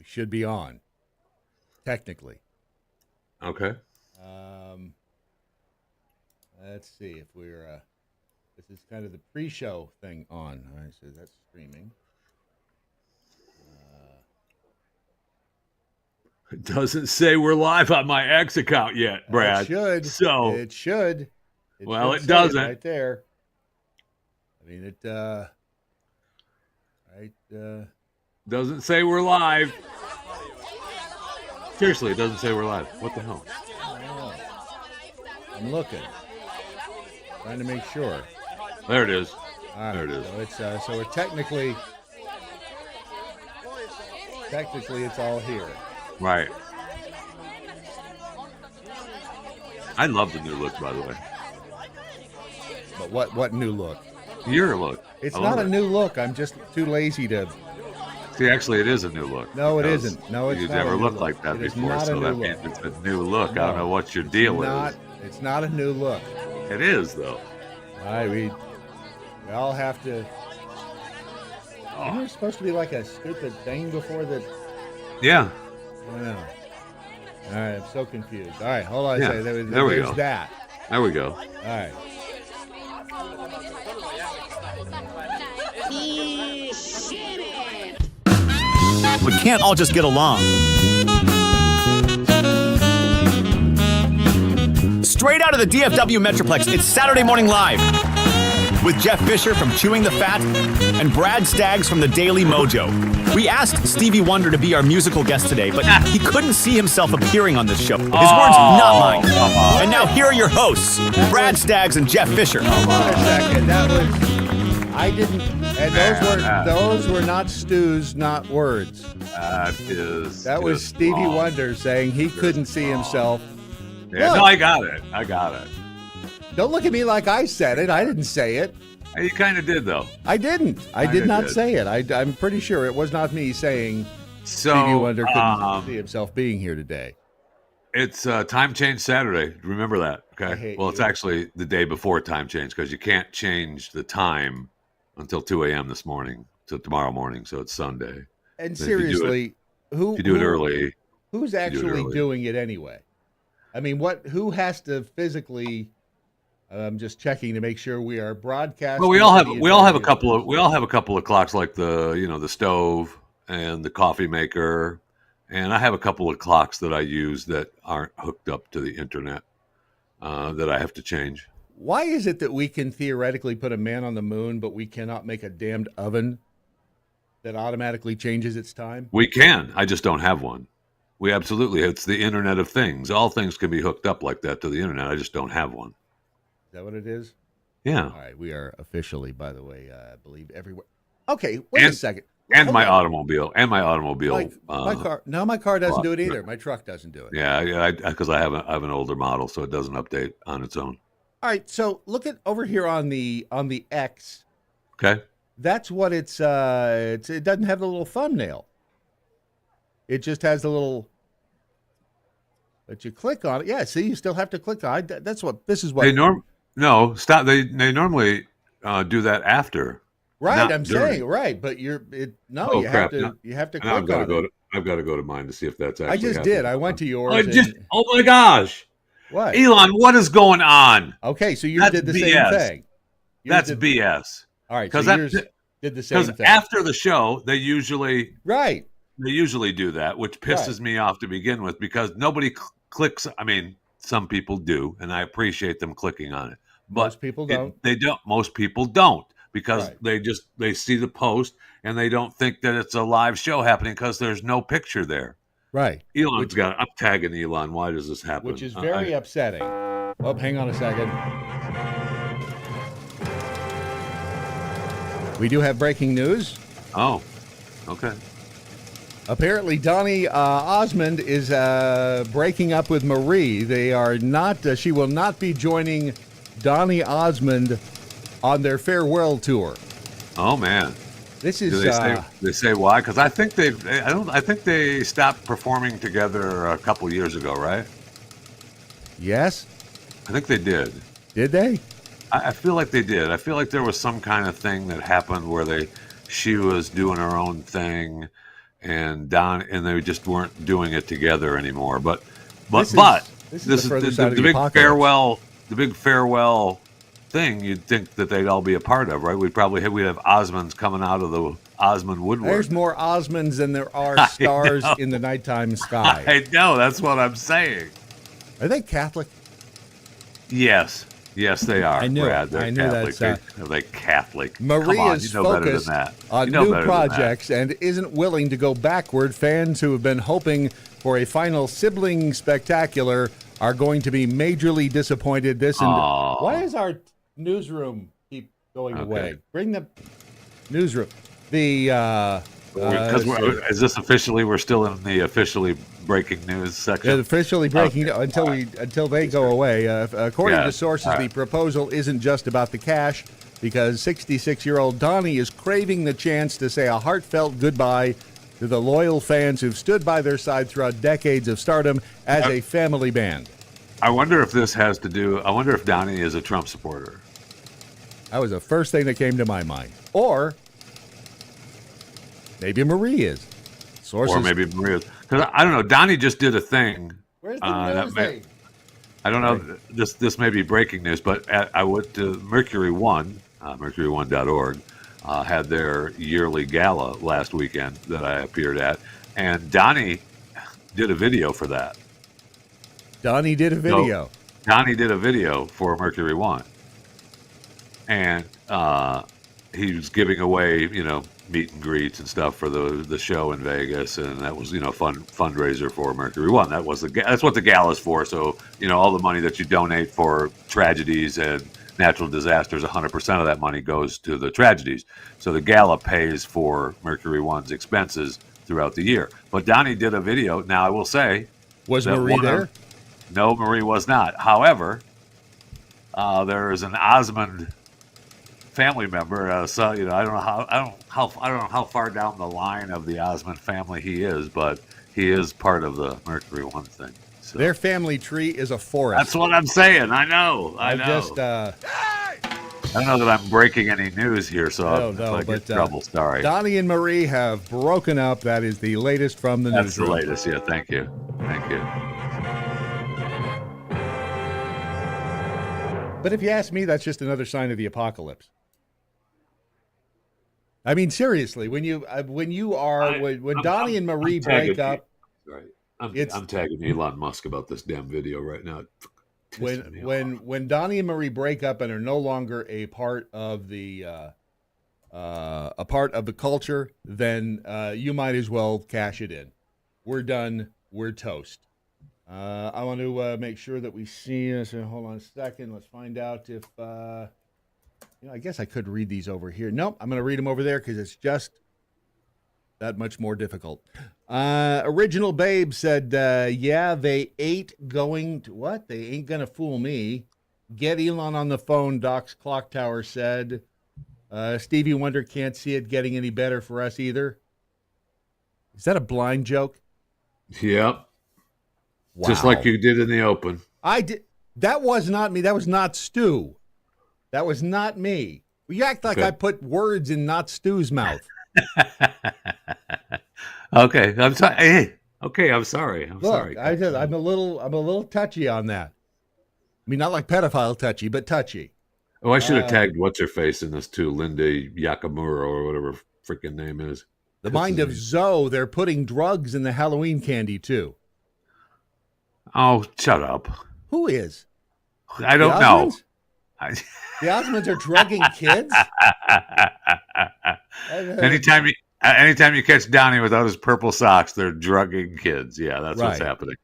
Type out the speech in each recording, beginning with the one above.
should be on, technically. Okay. Let's see if we're. This is kind of the pre-show thing on. All right, so that's streaming. It doesn't say we're live on my X account yet, Brad. It should. So it should. Well, should it doesn't. right there. I mean, it. Doesn't say we're live. Seriously, it doesn't say we're live. What the hell? I'm looking, trying to make sure. There it is. All right, there it is. So it's so we're technically it's all here. Right. I love the new look, by the way. But what new look? Your look. It's not a new look. I'm just too lazy to. See, actually, it is a new look. No, it isn't. No, it's you've not. You've never looked look. like that it before, so that means it's a new look. No, I don't know what your deal is. It's not a new look. It is, though. All right, we all have to. Isn't there supposed to be like a stupid thing before the? Yeah. I know. All right, I'm so confused. All right, hold on. Yeah. There's go. that. There we go. All right. We can't all just get along. Straight out of the DFW Metroplex, it's Saturday Morning Live with Jeff Fisher from Chewing the Fat and Brad Staggs from the Daily MoJo. We asked Stevie Wonder to be our musical guest today, but he couldn't see himself appearing on this show. His words, not mine. And now here are your hosts, Brad Staggs and Jeff Fisher. Hold on a second. That was... I didn't... And those were not stews, not words. That was Stevie Wonder saying he couldn't see himself. Yeah, no, I got it. Don't look at me like I said it. I didn't say it. You kind of did, though. I didn't. I did not say it. I'm pretty sure it was not me saying Stevie Wonder couldn't see himself being here today. It's time change Saturday. Remember that, okay? Well, it's actually the day before time change because you can't change the time until 2 a.m. this morning to tomorrow morning, so it's Sunday. And seriously, if you do it early, who's actually doing it anyway? I mean, who has to physically? I'm just checking to make sure we are broadcasting. Well, we all have a couple of clocks like the stove and the coffee maker, and I have a couple of clocks that I use that aren't hooked up to the internet that I have to change. Why is it that we can theoretically put a man on the moon, but we cannot make a damned oven that automatically changes its time? We can. I just don't have one. We absolutely. It's the Internet of Things. All things can be hooked up like that to the internet. I just don't have one. Is that what it is? Yeah. All right. We are officially, by the way, I believe everywhere. Okay. Wait a second. And my automobile. My car. No, my car doesn't do it either. My truck doesn't do it. Yeah. Because I have an older model, so it doesn't update on its own. All right. So look at over here on the X. Okay. That's what it doesn't have the little thumbnail. It just has the little that you click on it. Yeah, see, you still have to click on it. This is what No, stop. They normally do that after. Right, I'm saying right, but you have to click on it. I've got to go to mine to see if that's actually I just happening. did. I went to yours. Oh my gosh. What? Elon, what is going on? Okay, so you did the same thing. That's BS. All right, so yours did the same thing. Because after the show, they usually do that, which pisses me off to begin with because nobody clicks. I mean, some people do, and I appreciate them clicking on it. But most people don't. Most people don't because they see the post and they don't think that it's a live show happening because there's no picture there. Right. I'm tagging Elon. Why does this happen? Which is very upsetting. Oh, hang on a second. We do have breaking news. Oh, okay. Apparently, Donny Osmond is breaking up with Marie. They are not. She will not be joining Donny Osmond on their farewell tour. Oh man, this is. They say why? Because I think they stopped performing together a couple years ago, right? Yes. I think they did. Did they? I feel like they did. I feel like there was some kind of thing that happened where she was doing her own thing. and they just weren't doing it together anymore. But This is the further side of the big apocalypse. the big farewell thing. You'd think that they'd all be a part of, right? We'd have Osmonds coming out of the Osmond woodwork. There's more Osmonds than there are stars in the nighttime sky. I know, that's what I'm saying. Are they Catholic? Yes, they are. I knew Brad. it. They're I knew Catholic. that's, Are they Catholic? Marie Come on, is you know better than focused that. on You know new better than that. projects and isn't willing to go backward. Fans who have been hoping for a final sibling spectacular are going to be majorly disappointed. Why is our newsroom keep going away? Bring the newsroom. Is this officially? We're still in the officially breaking news section. Officially breaking until they go away. According to sources, right. The proposal isn't just about the cash, because 66-year-old Donny is craving the chance to say a heartfelt goodbye to the loyal fans who've stood by their side throughout decades of stardom as a family band. I wonder if this has to do. I wonder if Donny is a Trump supporter. That was the first thing that came to my mind. Or maybe Marie is. Sources. Or maybe Marie is. Because I don't know. Donny just did a thing. Where's the news thing? I don't know. This may be breaking news, but I went to Mercury One, mercury1.org, had their yearly gala last weekend that I appeared at, and Donny did a video for that. Donny did a video. So, Donny did a video for Mercury One, and he was giving away, meet and greets and stuff for the show in Vegas, and that was fundraiser for Mercury One. That's what the gala's for. So all the money that you donate for tragedies and natural disasters, 100% of that money goes to the tragedies. So the gala pays for Mercury One's expenses throughout the year. But Donny did a video. Now I will say, was Marie there? No, Marie was not. However, there is an Osmond family member. So I don't know how far down the line of the Osmond family he is, but he is part of the Mercury One thing. So. Their family tree is a forest. That's what I'm saying. I know. I know. I don't know that I'm breaking any news here, so if I get in trouble, sorry. Donny and Marie have broken up. That is the latest from the That's newsroom. the latest. Yeah, thank you. But if you ask me, that's just another sign of the apocalypse. I mean, seriously, when Donny and Marie break up, right? I'm tagging Elon Musk about this damn video right now. When Donny and Marie break up and are no longer a part of the culture, then you might as well cash it in. We're done. We're toast. I want to make sure that we see. So hold on a second. Let's find out if. I guess I could read these over here. Nope, I'm going to read them over there because it's just that much more difficult. Original Babe said, yeah, they ain't going to, what? They ain't going to fool me. Get Elon on the phone, Doc's Clock Tower said. Stevie Wonder can't see it getting any better for us either. Is that a blind joke? Yep. Wow. Just like you did in the open. I did. That was not me. That was not Stu. That was not me. You act like I put words in not Stu's mouth. Okay, I'm sorry. Hey, okay, I'm sorry. I'm sorry. I'm a little touchy on that. I mean, not like pedophile touchy, but touchy. Oh, I should have tagged what's her face in this too, Linda Yakamura or whatever her freaking name is. The mind of Zoe. They're putting drugs in the Halloween candy too. Oh, shut up. Who is? I don't know. The Osmonds are drugging kids? Anytime you catch Donny without his purple socks, they're drugging kids. Yeah, that's what's happening.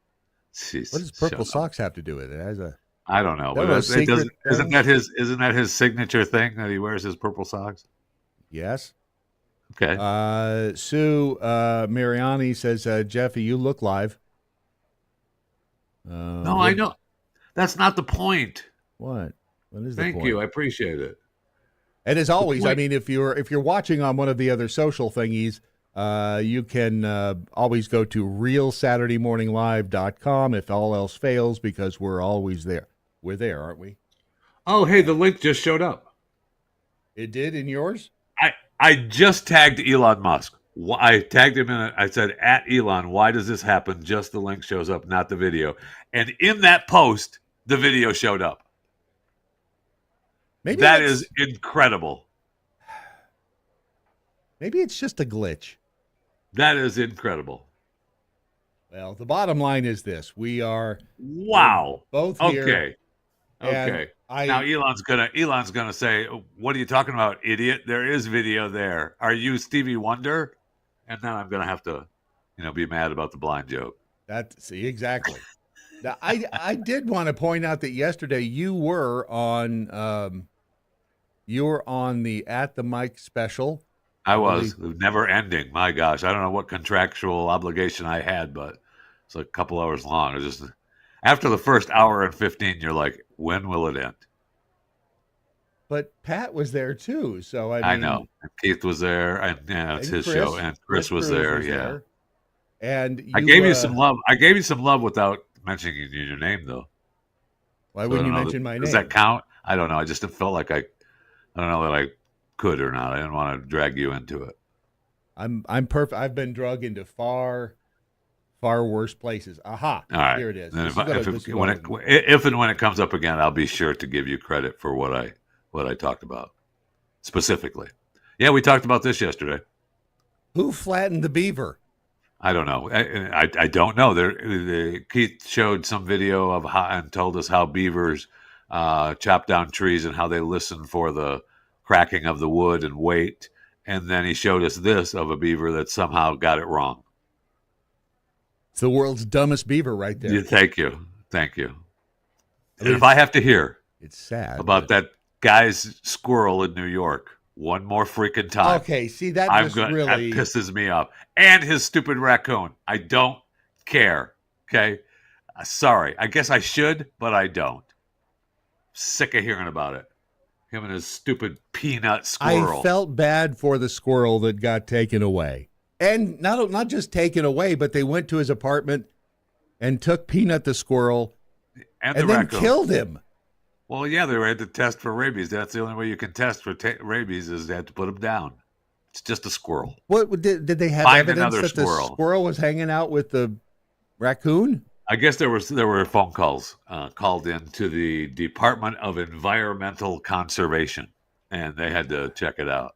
Jeez, what does purple socks have to do with it? I don't know. But isn't that his signature thing that he wears his purple socks? Yes. Okay. Sue Mariani says, Jeffy, you look live. No, I know. That's not the point. What? What is the point? Thank you. I appreciate it. And as always, I mean, if you're watching on one of the other social thingies, you can always go to realsaturdaymorninglive.com if all else fails, because we're always there. We're there, aren't we? Oh, hey, the link just showed up. It did in yours? I just tagged Elon Musk. I tagged him in it. I said, at Elon, why does this happen? Just the link shows up, not the video. And in that post, the video showed up. Maybe that is incredible. Maybe it's just a glitch. That is incredible. Well, the bottom line is this. We are both here. Okay. Now Elon's gonna say, what are you talking about, idiot? There is video there. Are you Stevie Wonder? And then I'm gonna have to, be mad about the blind joke. See, exactly. Now, I did want to point out that yesterday you were on the At the Mic special. I was. Never ending. My gosh. I don't know what contractual obligation I had, but it's like a couple hours long. It was just after the first hour and 15, you're like, when will it end? But Pat was there too, so I know. And Keith was there, and it's his show, and Chris was there. There. And I gave you some love. I gave you some love without mentioning your name, though. Why wouldn't you mention my name? Does that count? I don't know. I just felt like I don't know that I could or not. I didn't want to drag you into it. I'm perfect. I've been drug into far worse places. Aha! All right, here it is. If and when it comes up again, I'll be sure to give you credit for what I talked about specifically. Yeah, we talked about this yesterday. Who flattened the beaver? I don't know. I don't know. Keith showed some video of and told us how beavers chop down trees and how they listen for the cracking of the wood and wait. And then he showed us this of a beaver that somehow got it wrong. It's the world's dumbest beaver right there. Yeah, thank you. And if I have to hear it's sad about that guy's squirrel in New York one more freaking time. Okay, see, that pisses me off. And his stupid raccoon. I don't care. Okay? Sorry. I guess I should, but I don't. Sick of hearing about it. Him and his stupid peanut squirrel. I felt bad for the squirrel that got taken away. And not just taken away, but they went to his apartment and took Peanut the squirrel and then raccoon. Killed him. Well, yeah, they had to test for rabies. That's the only way you can test for rabies is they had to put him down. It's just a squirrel. What did they have evidence that the squirrel was hanging out with the raccoon? I guess there were phone calls called in to the Department of Environmental Conservation, and they had to check it out,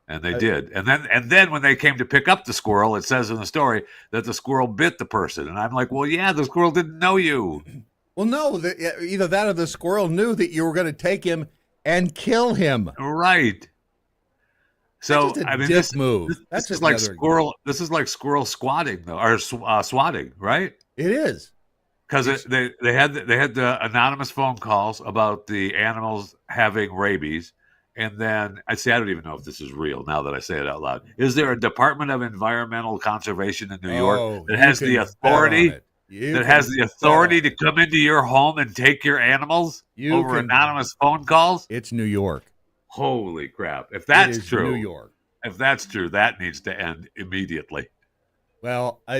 and they did. And then when they came to pick up the squirrel, it says in the story that the squirrel bit the person, and I'm like, well, yeah, the squirrel didn't know you. Well, no, either that or the squirrel knew that you were going to take him and kill him. Right. So this move. This is like squirrel. This is like squirrel squatting, though, or swatting, right? It is because they had the anonymous phone calls about the animals having rabies, and then I don't even know if this is real now that I say it out loud. Is there a Department of Environmental Conservation in New York that has the authority? To come into your home and take your animals over anonymous phone calls? It's New York. Holy crap. If that's true, New York. If that's true, that needs to end immediately. Well, oh,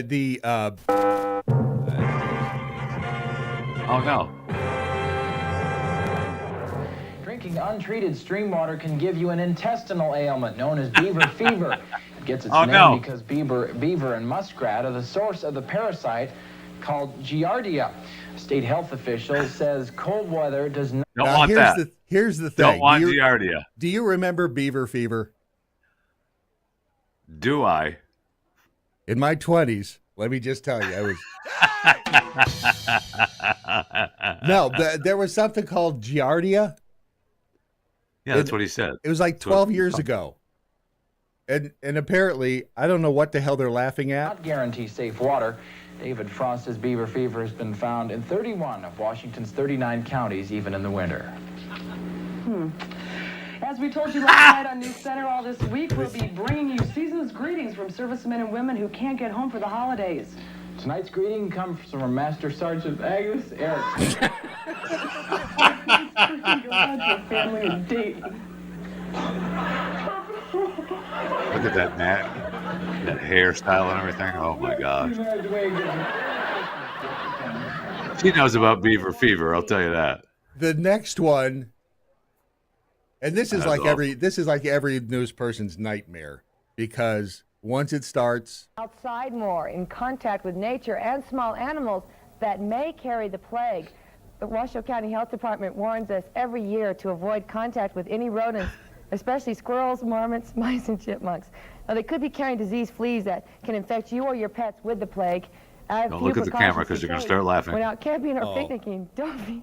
no. Drinking untreated stream water can give you an intestinal ailment known as Beacver Fever. It gets its name because beaver and muskrat are the source of the parasite called Giardia. State health official says cold weather does not... Don't want that. Here's the thing. Don't want Giardia. Do you remember Beacver Fever? Do I? In my 20s, let me just tell you, I was... No, there was something called Giardia. Yeah, that's what he said. It was like 12 years ago. And apparently, I don't know what the hell they're laughing at. Not guarantee safe water. David Frost's Beacver Fever has been found in 31 of Washington's 39 counties, even in the winter. As we told you last night on News Center, all this week we'll be bringing you season's greetings from servicemen and women who can't get home for the holidays. Tonight's greeting comes from Master Sergeant Agnes Eric. Go out to a family and date. Look at that, Matt. That hairstyle and everything. Oh, my gosh. She knows about Beacver Fever, I'll tell you that. The next one, and this is like every news person's nightmare, because once it starts. Outside more, in contact with nature and small animals that may carry the plague. The Washoe County Health Department warns us every year to avoid contact with any rodents, especially squirrels, marmots, mice, and chipmunks. Now, they could be carrying disease fleas that can infect you or your pets with the plague. Don't look at the camera because you're going to start laughing. When out camping or picnicking, don't feed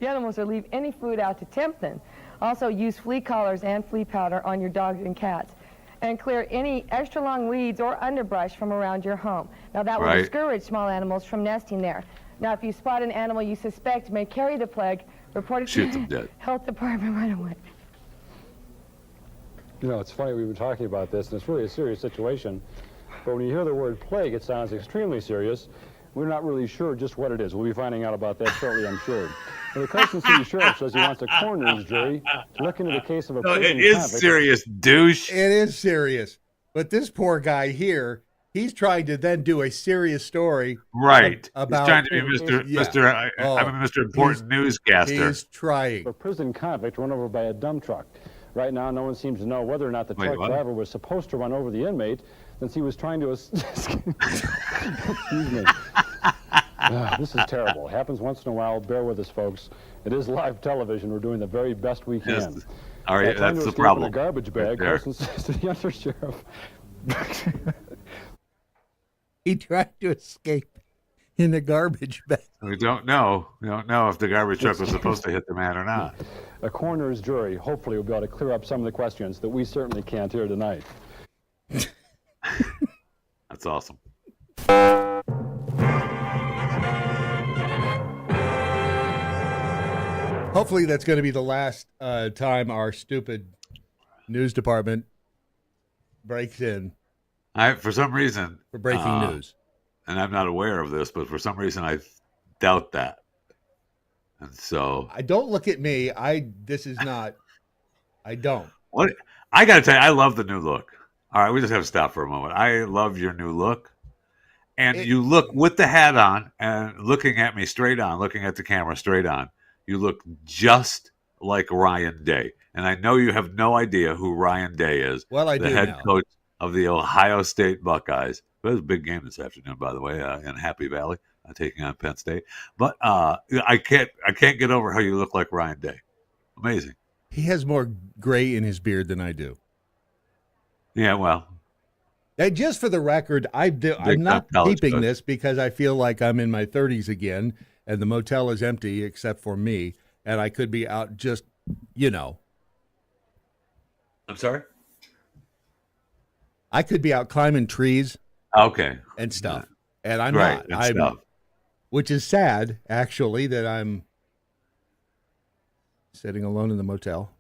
the animals or leave any food out to tempt them. Also, use flea collars and flea powder on your dogs and cats. And clear any extra long weeds or underbrush from around your home. Now, that will discourage small animals from nesting there. Now, if you spot an animal you suspect may carry the plague, report it to the health department right away. You know, it's funny, we were talking about this, and it's really a serious situation. But when you hear the word plague, it sounds extremely serious. We're not really sure just what it is. We'll be finding out about that shortly, I'm sure. And the Carlson City Sheriff says he wants a coroner's jury to look into the case of a prison It is convict. serious, douche. It is serious. But this poor guy here, he's trying to then do a serious story. Right. About, he's trying to be I'm a Mr. Important newscaster. He's trying. A prison convict run over by a dump truck. Right now, no one seems to know whether or not the truck driver was supposed to run over the inmate since he was trying to excuse me. This is terrible. It happens once in a while. Bear with us, folks. It is live television. We're doing the very best we can. Yes. All right, that's the problem. A garbage bag. Carlson says to the undersheriff. He tried to escape in the garbage bag. We don't know. We don't know if the garbage truck was supposed to hit the man or not. A coroner's jury hopefully will be able to clear up some of the questions that we certainly can't hear tonight. That's awesome. Hopefully that's going to be the last time our stupid news department breaks in. For some reason. For breaking news. And I'm not aware of this, but for some reason I doubt that. And so. Don't look at me. I don't. What? I got to tell you, I love the new look. All right, we just have to stop for a moment. I love your new look. And you look with the hat on and looking at me straight on, looking at the camera straight on. You look just like Ryan Day. And I know you have no idea who Ryan Day is. Well, I do the head now. coach of the Ohio State Buckeyes. It was a big game this afternoon, by the way, in Happy Valley, taking on Penn State. But I can't get over how you look like Ryan Day. Amazing. He has more gray in his beard than I do. Yeah, well. And just for the record, I'm not keeping this because I feel like I'm in my 30s again, and the motel is empty except for me, and I could be out just, I'm sorry? I could be out climbing trees. Okay. And stuff. And I'm right, not. Which is sad, actually, that I'm sitting alone in the motel.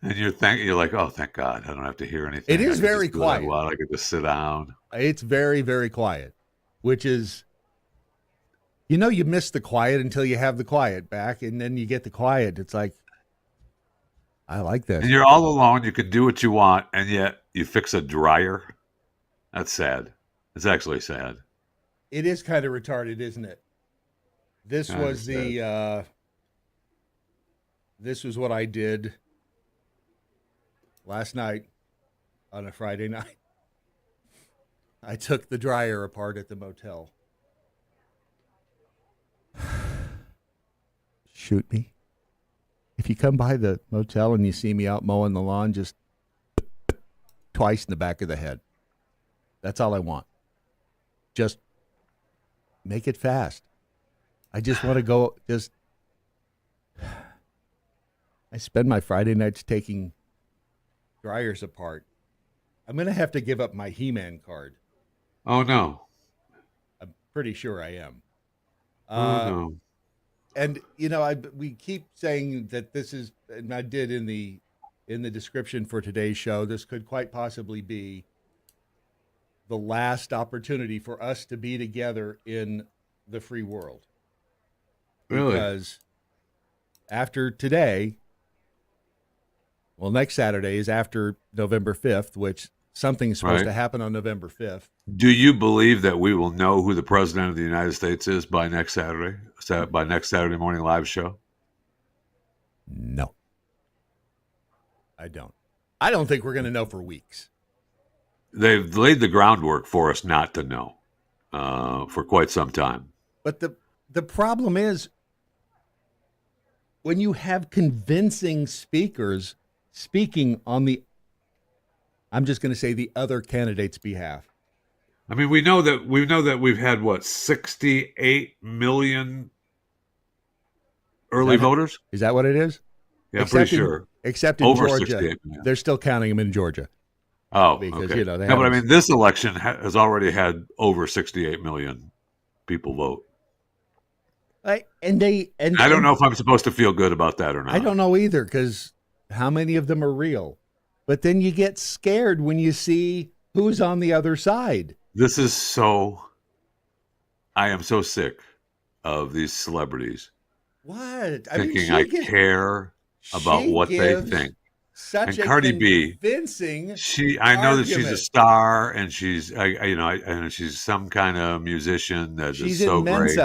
And you're like, oh, thank God, I don't have to hear anything. It is very quiet. I could just sit down. It's very, very quiet, which is, you miss the quiet until you have the quiet back, and then you get the quiet. It's like, I like this. And you're all alone. You can do what you want, and yet you fix a dryer. That's sad. It's actually sad. It is kind of retarded, isn't it? This was this was what I did last night on a Friday night. I took the dryer apart at the motel. Shoot me. If you come by the motel and you see me out mowing the lawn, just twice in the back of the head. That's all I want. Just make it fast. I just want to go, I spend my Friday nights taking dryers apart. I'm going to have to give up my He-Man card. Oh, no. I'm pretty sure I am. No. And, we keep saying that this is, and I did in the description for today's show, this could quite possibly be the last opportunity for us to be together in the free world. Really? Because after today, next Saturday is after November 5th, which something's supposed to happen on November 5th. Do you believe that we will know who the president of the United States is by next Saturday? By next Saturday morning live show? No. I don't. I don't think we're going to know for weeks. they've laid the groundwork for us not to know for quite some time. But the problem is when you have convincing speakers speaking on the, I'm just going to say the other candidate's behalf. I mean, we know that we've had what 68 million early voters. Is that what it is? Yeah, pretty sure. Except in Over Georgia, 68 million. They're still counting them in Georgia. Oh, because okay. They no, but I mean, this election has already had over 68 million people vote. I don't know if I'm supposed to feel good about that or not. I don't know either, because how many of them are real? But then you get scared when you see who's on the other side. This is I am so sick of these celebrities. What? Thinking I care about what they think. Such and Cardi B, convincing. I know that she's a star, and she's and she's some kind of musician that is so great.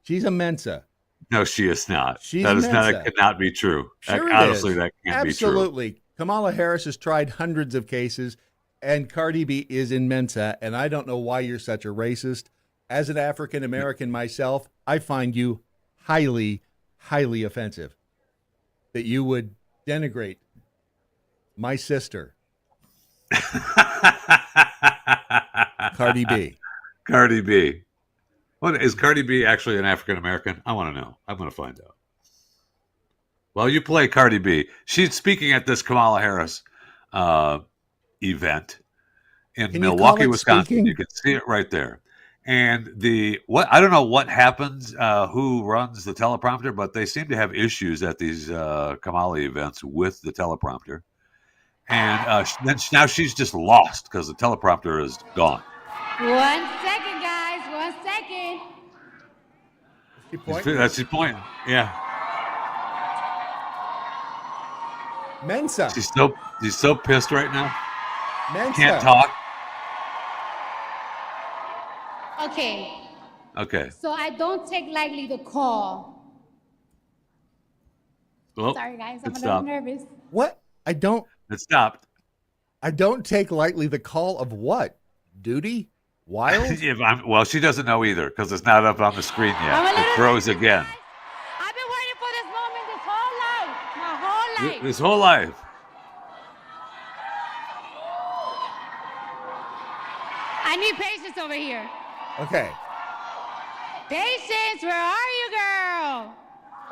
She's a Mensa. No, she is not. That cannot be true. Sure honestly, that can't be true. Absolutely. Kamala Harris has tried hundreds of cases, and Cardi B is in Mensa, and I don't know why you're such a racist. As an African American myself, I find you highly, highly offensive that you would denigrate my sister, Cardi B. Cardi B. What is Cardi B actually an African American? I want to know. I'm going to find out. Well, you play Cardi B. She's speaking at this Kamala Harris event in Milwaukee, Wisconsin. Speaking? You can see it right there. And I don't know what happens, who runs the teleprompter, but they seem to have issues at these Kamala events with the teleprompter. And now she's just lost because the teleprompter is gone. 1 second, guys. 1 second. That's the point. Yeah. Mensa. She's so pissed right now. Mensa. Can't talk. Okay. So I don't take lightly the call. Well, sorry, guys. I'm a little nervous. What? It stopped. I don't take lightly the call of what? Duty? Wild? Well, she doesn't know either because it's not up on the screen yet. It froze again. I've been waiting for this moment this whole life. My whole life. This whole life. I need patience over here. Okay. Patience, where are you, girl?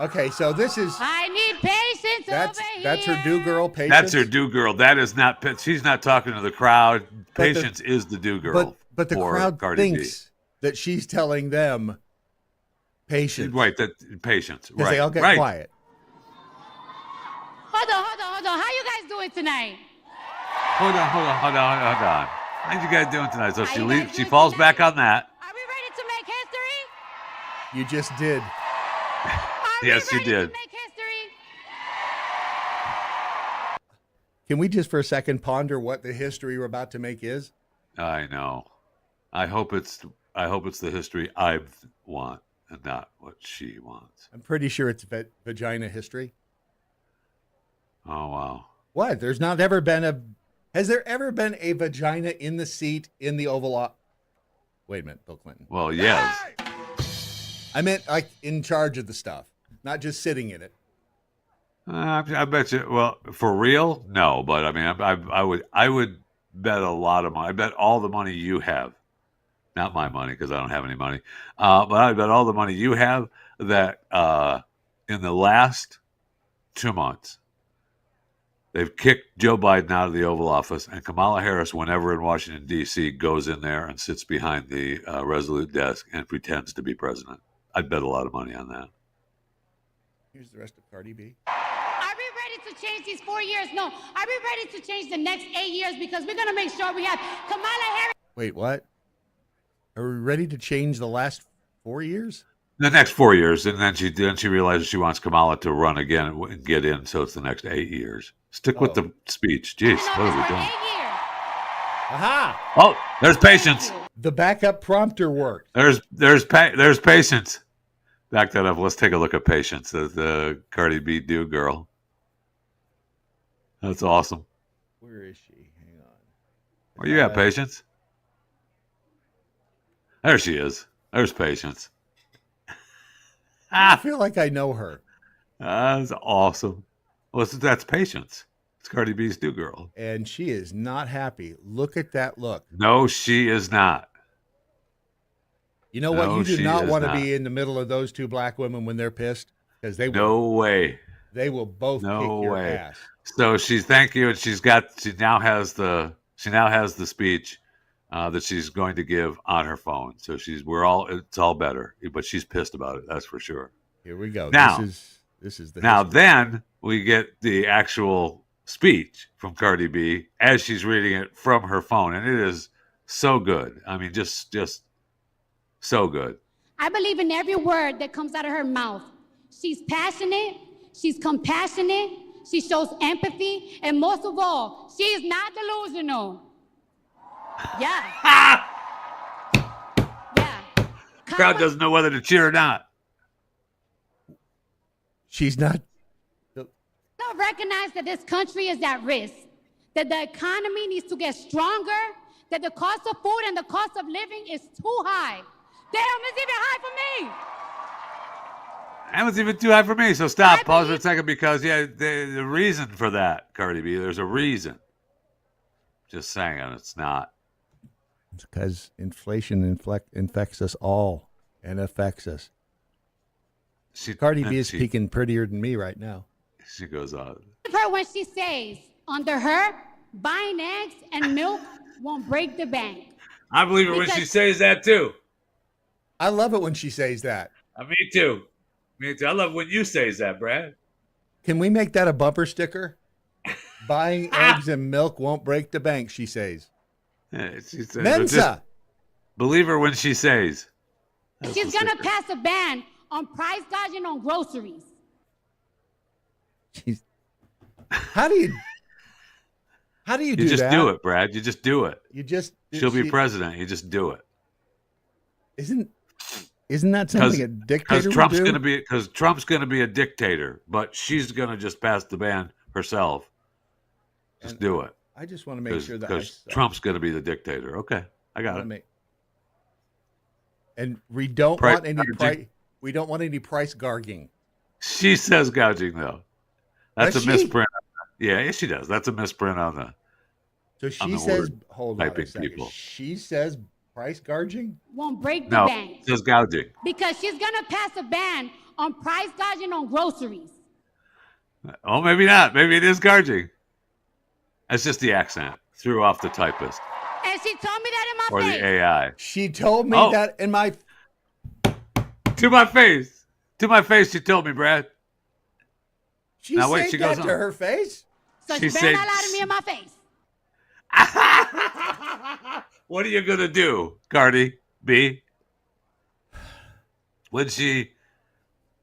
Okay, so this is... I need patience over here. That's her do-girl, Patience? That's her do-girl. That is not... She's not talking to the crowd. Patience is the do-girl. But the crowd thinks that she's telling them patience. Right, patience. Right. They all get quiet. Hold on. How you guys doing tonight? Hold on. How you guys doing tonight? So she falls back on that. Are we ready to make history? You just did. Yes, you did. To make history? Can we just for a second ponder what the history we're about to make is? I know. I hope it's the history I want and not what she wants. I'm pretty sure it's vagina history. Oh, wow. What? Has there ever been a vagina in the seat in the Oval Office? Wait a minute, Bill Clinton. Well, yes. I meant like in charge of the stuff, not just sitting in it. I bet you. Well, for real, no. But I mean, I would bet a lot of money. I bet all the money you have, not my money because I don't have any money. But I bet all the money you have that in the last 2 months, they've kicked Joe Biden out of the Oval Office, and Kamala Harris, whenever in Washington, D.C., goes in there and sits behind the Resolute desk and pretends to be president. I'd bet a lot of money on that. Here's the rest of Cardi B. Are we ready to change these 4 years? No. Are we ready to change the next 8 years? Because we're going to make sure we have Kamala Harris. Wait, what? Are we ready to change the last 4 years? The next 4 years, and then she realizes she wants Kamala to run again and get in, so it's the next 8 years. Stick with the speech. Jeez, what are we doing? Aha! Oh, there's patience. The backup prompter worked. There's patience. Back that up. Let's take a look at patience. The Cardi B do girl. That's awesome. Where is she? Hang on. Where you at, Patience? There she is. There's Patience. I feel like I know her. That's awesome. Well, that's Patience. It's Cardi B's new girl. And she is not happy. Look at that look. No, she is not. You know what? You do not want to be in the middle of those two black women when they're pissed, because they will. No way. They will both kick your ass. So thank you, and she now has the speech that she's going to give on her phone. So it's all better, but she's pissed about it. That's for sure. Here we go. Now, this is the now history. Then we get the actual speech from Cardi B as she's reading it from her phone, and it is so good. I mean, just so good. I believe in every word that comes out of her mouth. She's passionate, she's compassionate, she shows empathy, and most of all, she is not delusional. Yeah. Yeah. Crowd doesn't know whether to cheer or not. She's not. Don't recognize that this country is at risk, that the economy needs to get stronger, that the cost of food and the cost of living is too high. Damn, it's even high for me. That was even too high for me. So stop, pause for a second, because the reason for that, Cardi B, there's a reason. Just saying, it's not. It's because inflation infects us all and affects us. Cardi B is speaking prettier than me right now. She goes on. Her when she says, under her, buying eggs and milk won't break the bank. I believe her when she says that too. I love it when she says that. Me too. Me too. I love when you says that, Brad. Can we make that a bumper sticker? Buying eggs and milk won't break the bank, she says. Yeah, she says Mensa. Believe her when she says. She's going to pass a ban on price gouging on groceries. How do you do that? You just do it, Brad. You just do it. She'll be president. You just do it. Isn't that something a dictator would do? Because Trump's going to be a dictator, but she's going to just pass the ban herself. Just do it. I just want to make sure that because Trump's going to be the dictator. Okay, I got it. And we don't want any price gouging. She says gouging though. That's a misprint. Yeah, she does. That's a misprint on the. So she says, hold on a second. People. She says price gouging won't break the bank. It says gouging. Because she's going to pass a ban on price gouging on groceries. Oh, maybe not. Maybe it is gouging. It's just the accent. Threw off the typist. And she told me that in my face. Or the AI. She told me that in my... To my face. To my face, she told me, Brad. She said that to her face? So she better not lie to me in my face. What are you going to do, Cardi B? When she...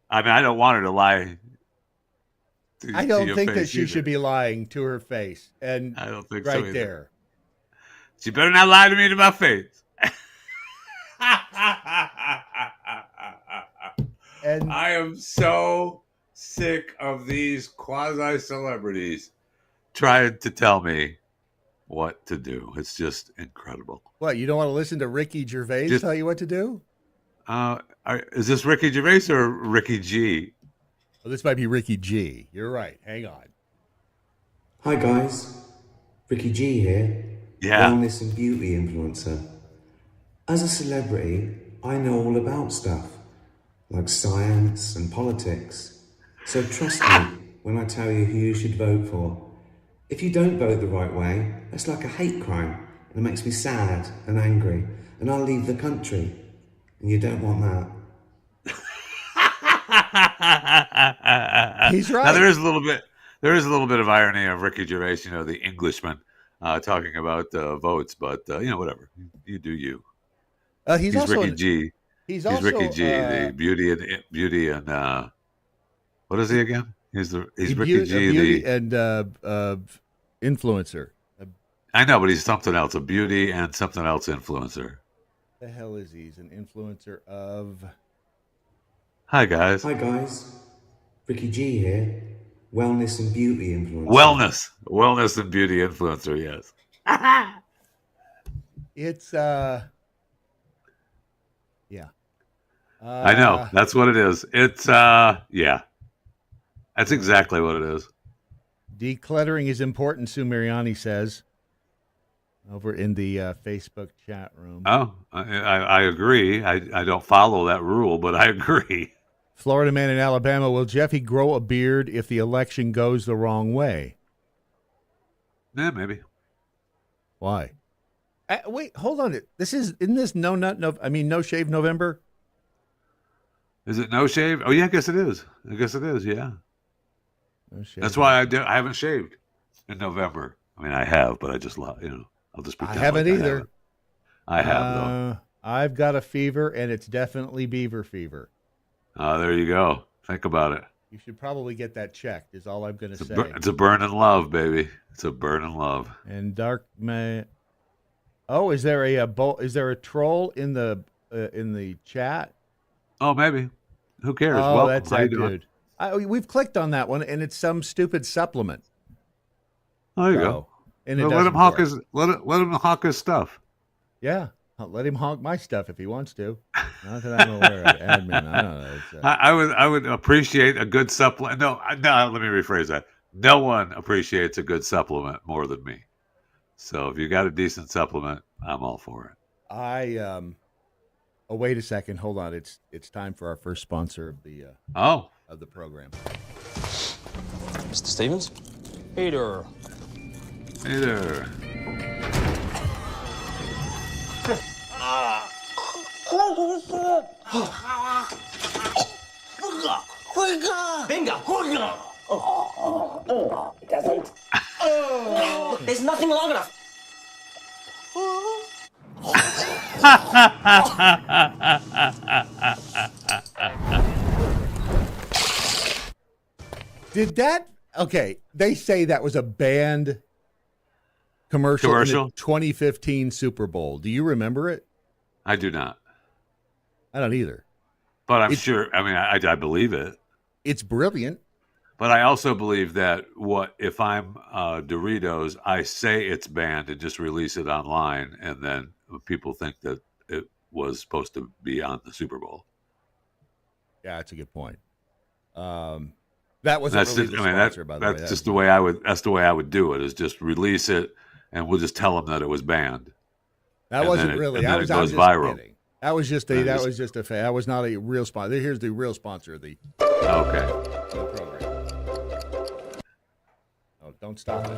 I mean, I don't want her to lie. I don't think that she should be lying to her face. And I don't think right so either. There. She better not lie to me to my face. And I am so sick of these quasi-celebrities trying to tell me what to do. It's just incredible. What, you don't want to listen to Ricky Gervais tell you what to do? Is this Ricky Gervais or Ricky G? Well, this might be Ricky G. You're right. Hang on. Hi, guys. Ricky G here. Yeah. Wellness and beauty influencer. As a celebrity, I know all about stuff, like science and politics. So trust me when I tell you who you should vote for. If you don't vote the right way, that's like a hate crime, and it makes me sad and angry, and I'll leave the country. And you don't want that. He's right. Now there is a little bit of irony of Ricky Gervais, the Englishman, talking about votes, but whatever. You do you. He's also Ricky G. He's Ricky G, the beauty and what is he again? He's Ricky G, beauty and influencer. I know, but he's something else, a beauty and something else influencer. The hell is he? He's an influencer of... Hi, guys. Hi, guys. Ricky G here. Wellness and beauty influencer. Wellness and beauty influencer, yes. It's yeah. I know. That's what it is. It's yeah. That's exactly what it is. Decluttering is important, Sue Mariani says over in the Facebook chat room. Oh, I agree. I don't follow that rule, but I agree. Florida man in Alabama, will Jeffy grow a beard if the election goes the wrong way? Yeah, maybe. Why? Wait, hold on. Isn't this no shave November? Is it no shave? Oh yeah, I guess it is. Yeah. No shave. That's why I haven't shaved in November. I mean, I have, but I just I'll just pretend. I haven't either. I have though. I've got a fever, and it's definitely Beacver Fever. Oh, there you go. Think about it. You should probably get that checked. Is all I'm going to say. It's a burning love, baby. It's a burning love. And Dark May. Oh, is there a troll in the chat? Oh, maybe. Who cares? Oh, Welcome. that's that dude. We've clicked on that one, and it's some stupid supplement. There you go. And let him hawk his stuff. Yeah, I'll let him honk my stuff if he wants to. Not that I'm aware of. Admin, I don't know. I would appreciate a good supplement. No, let me rephrase that. No one appreciates a good supplement more than me. So if you got a decent supplement, I'm all for it. Oh, wait a second. Hold on. It's time for our first sponsor of the of the program. Mr. Stevens? Hey there. Hey there. Bingo! It doesn't. There's nothing long enough. Did that? Okay, they say that was a banned commercial in the 2015 Super Bowl. Do you remember it? I do not. I don't either. But I'm sure. I mean, I believe it. It's brilliant. But I also believe that if I'm Doritos, I say it's banned and just release it online, and then people think that it was supposed to be on the Super Bowl. Yeah, that's a good point. That wasn't really the sponsor, by the way. That's just the way I would. That's the way I would do it. Is just release it, and we'll just tell them that it was banned. That wasn't really. It goes viral. Kidding. That was just a. That was not a real sponsor. Here's the real sponsor of the. Okay. The program. Oh, don't stop it.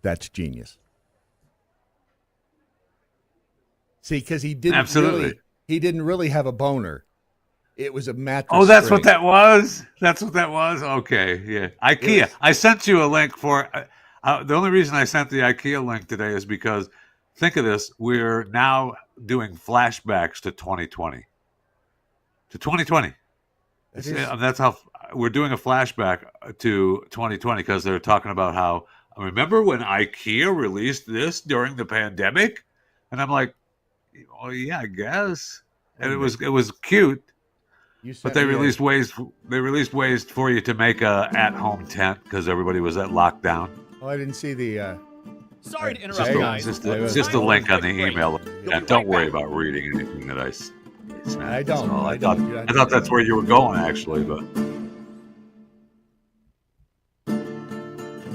That's genius. See, because he didn't really have a boner. It was a mattress. Oh, that's spring. what that was. That's what that was. Okay, yeah. IKEA. I sent you a link for. The only reason I sent the IKEA link today is because think of this: we're now doing flashbacks to 2020. To 2020. That's how we're doing a flashback to 2020 because they're talking about how. Remember when IKEA released this during the pandemic? And I'm like, oh yeah, I guess. And it was cute. But they released ways for you to make a at-home tent because everybody was at lockdown. Oh, I didn't see the. Sorry to interrupt you guys. Just a link on the email. And don't worry about reading anything that I sent. I don't. I thought that's where you were going actually, but.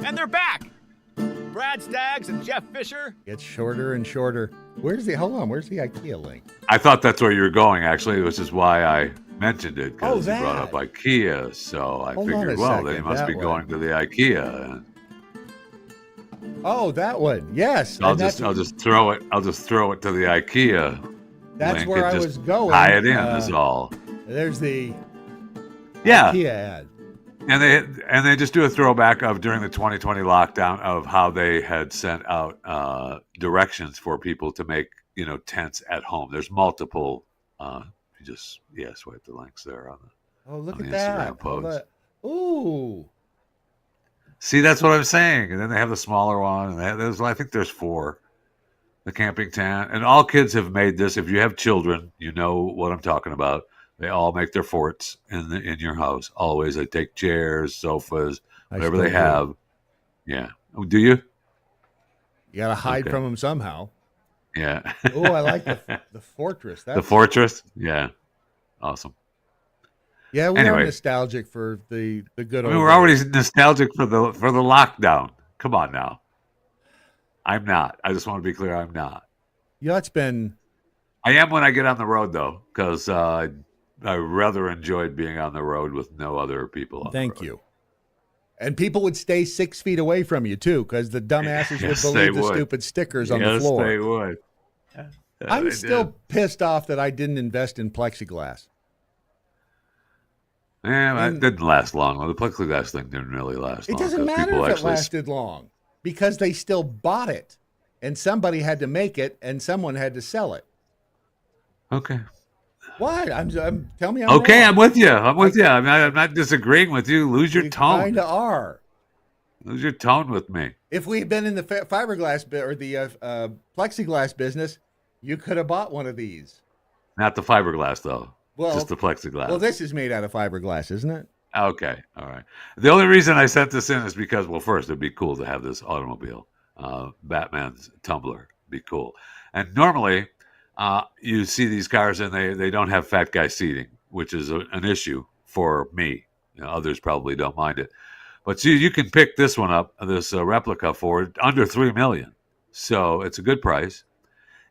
And they're back. Brad Staggs and Jeff Fisher. It's shorter and shorter. Where's the IKEA link? I thought that's where you were going, actually, which is why I mentioned it, because you brought up IKEA. So I figured, well, they must be going to the IKEA. Oh, that one. Yes. I'll just throw it to the IKEA. That's link where I just was going. Tie it in is all. There's the IKEA ad. And they just do a throwback of during the 2020 lockdown of how they had sent out directions for people to make tents at home. There's multiple You just swipe the links there on the look on at the Instagram that. post. Ooh. See, that's what I'm saying. And then they have the smaller one. And I think there's 4. The camping tent. And all kids have made this. If you have children, you know what I'm talking about. They all make their forts in your house. Always. They take chairs, sofas, whatever they have. Yeah. Oh, do you? You got to hide from them somehow. Yeah. Oh, I like the fortress. The fortress? Yeah. Awesome. Yeah, we are nostalgic for the good old we're already nostalgic for the lockdown. Come on now. I'm not. I just want to be clear, I'm not. Yeah, it's been... I am when I get on the road, though, because I rather enjoyed being on the road with no other people on Thank the road. you. And people would stay 6 feet away from you, too, because the dumbasses would believe the stupid stickers on the floor. Yes, they would. I'm still pissed off that I didn't invest in plexiglass. Yeah, it didn't last long. Well, the plexiglass thing didn't really last long. It doesn't matter if it lasted long, because they still bought it, and somebody had to make it, and someone had to sell it. Okay. What? Tell me I'm okay, wrong. I'm with you. I'm not disagreeing with you. Lose your tone. Kind of are. Lose your tone with me. If we had been in the fiberglass or the plexiglass business, you could have bought one of these. Not the fiberglass, though. Well, just the plexiglass. Well, this is made out of fiberglass, isn't it? Okay. All right. The only reason I sent this in is because, well, first, it'd be cool to have this automobile. Batman's tumbler. Be cool. And normally, you see these cars and they don't have fat guy seating, which is an issue for me. Others probably don't mind it. But see, you can pick this one up, this replica, for under $3 million. So it's a good price.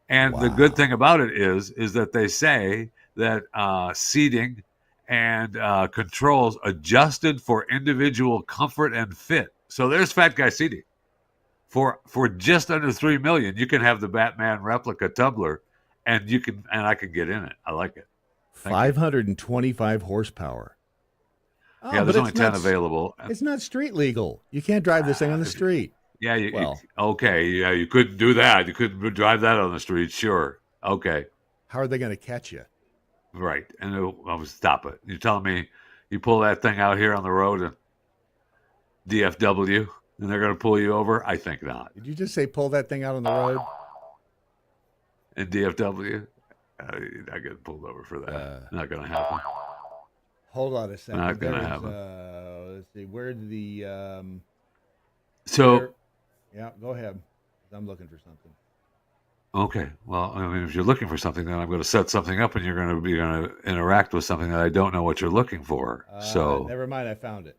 And the good thing about it is that they say that seating and controls adjusted for individual comfort and fit. So there's fat guy seating. For just under $3 million, you can have the Batman replica tumbler, and I can get in it. I like it. 525 horsepower. Oh, yeah, there's only 10 available. It's not street legal. You can't drive this thing on the street. Yeah, you couldn't do that. You couldn't drive that on the street. Sure. Okay. How are they going to catch you? Right. And stop it. You're telling me you pull that thing out here on the road and DFW, and they're going to pull you over? I think not. Did you just say pull that thing out on the road? In DFW? You're not getting pulled over for that. Not going to happen. Hold on a second. Not going to happen. Let's see. Where did the... Yeah, go ahead. I'm looking for something. Okay. Well, I mean, if you're looking for something, then I'm going to set something up, and you're going to interact with something that I don't know what you're looking for. So never mind. I found it.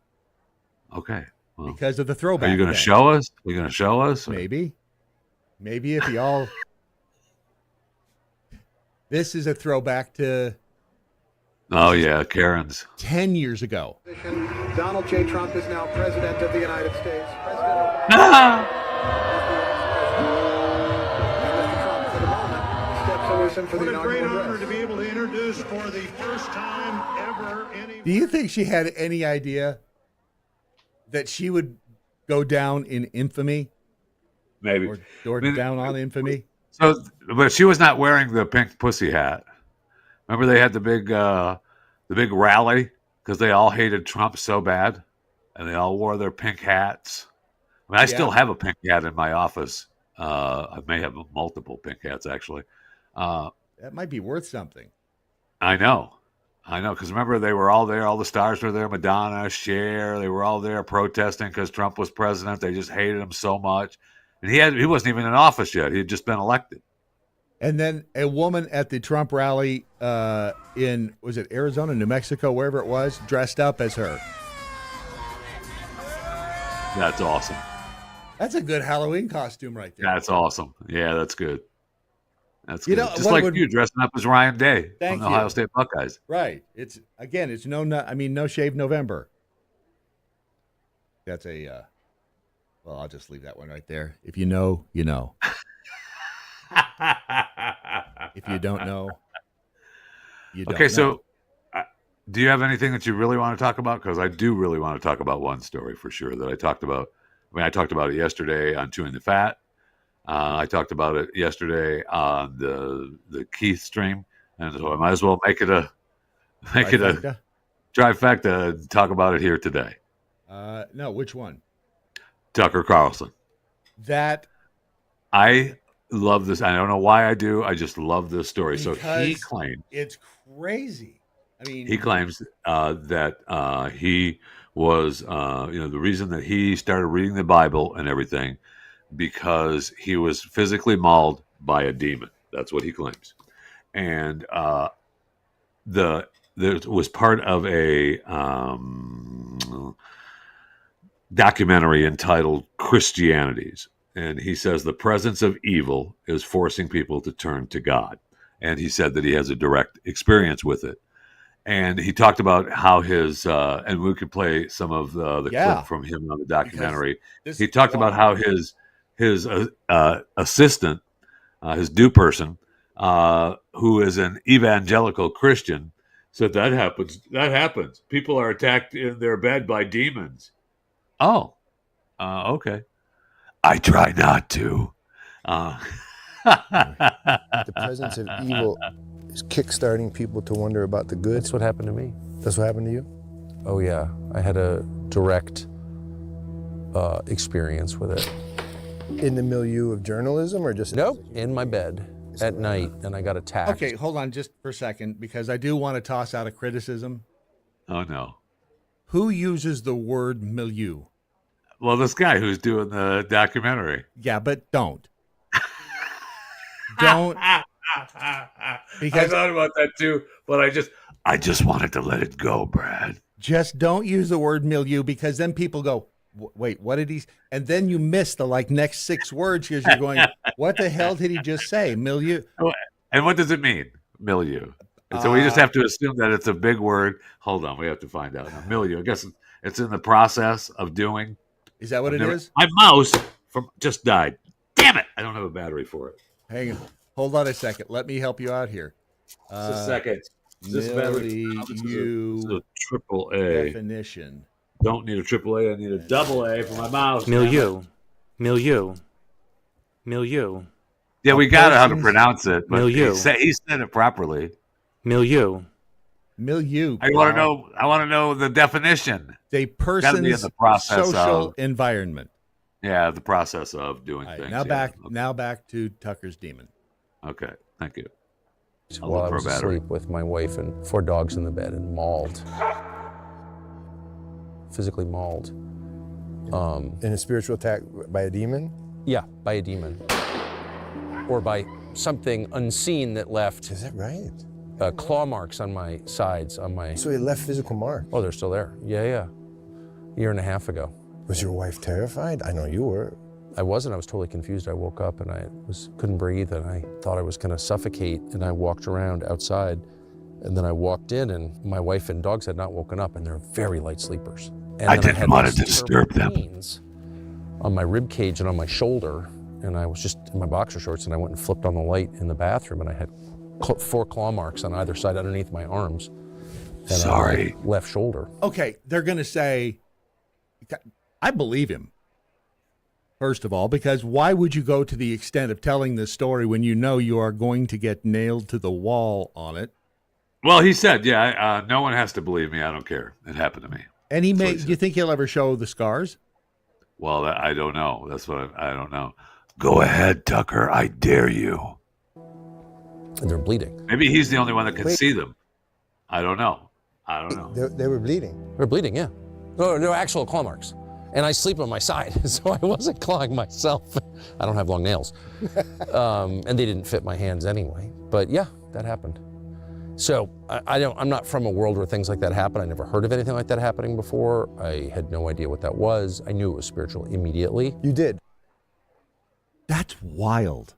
Okay. Well, because of the throwback. Are you going to show us? Are you going to show us? Or? Maybe if y'all. This is a throwback to. Oh yeah, Karen's. 10 years ago. Donald J. Trump is now president of the United States. What a great honor to be able to introduce for the first time ever any... Do you think she had any idea that she would go down in infamy? Maybe. Or down on infamy? So, but she was not wearing the pink pussy hat. Remember they had the big rally because they all hated Trump so bad, and they all wore their pink hats. I mean, I still have a pink hat in my office. I may have multiple pink hats actually. That might be worth something. I know, because remember they were all there. All the stars were there. Madonna, Cher, they were all there protesting because Trump was president. They just hated him so much, and he wasn't even in office yet. He had just been elected. And then a woman at the Trump rally was it Arizona, New Mexico, wherever it was, dressed up as her. That's awesome. That's a good Halloween costume right there. That's awesome. Yeah, that's good. That's good. You know, just like you dressing up as Ryan Day from the Ohio State Buckeyes. Right. It's no shave November. That's a well, I'll just leave that one right there. If you know, you know. If you don't know, you don't know. So do you have anything that you really want to talk about? Because I do really want to talk about one story for sure that I talked about. I mean, I talked about it yesterday on Chewing the Fat. I talked about it yesterday on the Keith stream. And so I might as well make it a trifecta and talk about it here today. No, which one? Tucker Carlson. That I love this. I don't know why I do. I just love this story. So he claimed it's crazy. I mean, he claims that he was, the reason that he started reading the Bible and everything because he was physically mauled by a demon. That's what he claims. And there was part of a documentary entitled Christianities. And he says the presence of evil is forcing people to turn to God. And he said that he has a direct experience with it. And he talked about how his, and we could play some of the clip from him on the documentary. He talked about how his assistant, his do person, who is an evangelical Christian, said that happens. That happens. People are attacked in their bed by demons. Oh, okay. I try not to. The presence of evil is kickstarting people to wonder about the good. That's what happened to me. That's what happened to you? Oh, yeah. I had a direct experience with it. In the milieu of journalism or just... Nope, in my bed at night, and I got attacked. Okay, hold on just for a second, because I do want to toss out a criticism. Oh, no. Who uses the word milieu? Well, this guy who's doing the documentary. Yeah, but don't. Don't. Because I thought about that too, but I just wanted to let it go, Brad. Just don't use the word milieu, because then people go, wait, what did he? And then you miss the next 6 words because you're going, what the hell did he just say? Milieu. And what does it mean? Milieu. And so we just have to assume that it's a big word. Hold on, we have to find out. Now, milieu. I guess it's in the process of doing. Is that what it is? My mouse just died. Damn it! I don't have a battery for it. Hang on. Hold on a second. Let me help you out here. Just a second. This battery is a triple A definition. Don't need a triple A. I need a double A for my mouse. Milieu. Yeah, we got how to pronounce it. But milieu. He said it properly. Milieu. I want to know the definition. A person's social environment. Yeah, the process of doing things. Now back to Tucker's demon. Okay, thank you. While I was asleep with my wife and 4 dogs in the bed and mauled. Physically mauled. In a spiritual attack by a demon? Yeah, by a demon. Or by something unseen that left. Is that right? Claw marks on my sides, So it left physical marks? Oh, they're still there. Yeah. 1.5 years ago. Was your wife terrified? I know you were. I wasn't. I was totally confused. I woke up and I couldn't breathe and I thought I was going to suffocate, and I walked around outside, and then I walked in and my wife and dogs had not woken up, and they're very light sleepers. And I didn't want to disturb them. On my rib cage and on my shoulder, and I was just in my boxer shorts, and I went and flipped on the light in the bathroom, and I had 4 claw marks on either side underneath my arms. And Sorry. Left shoulder. Okay, they're going to say, I believe him, first of all, because why would you go to the extent of telling this story when you know you are going to get nailed to the wall on it? Well, he said, no one has to believe me. I don't care. It happened to me. And do you think he'll ever show the scars? Well, I don't know. That's what I don't know. Go ahead, Tucker. I dare you. And they're bleeding. Maybe he's the only one that can see them. I don't know. They were bleeding. They were bleeding, yeah. No, they were actual claw marks. And I sleep on my side, so I wasn't clawing myself. I don't have long nails. And they didn't fit my hands anyway. But yeah, that happened. So I'm not from a world where things like that happen. I never heard of anything like that happening before. I had no idea what that was. I knew it was spiritual immediately. You did. That's wild.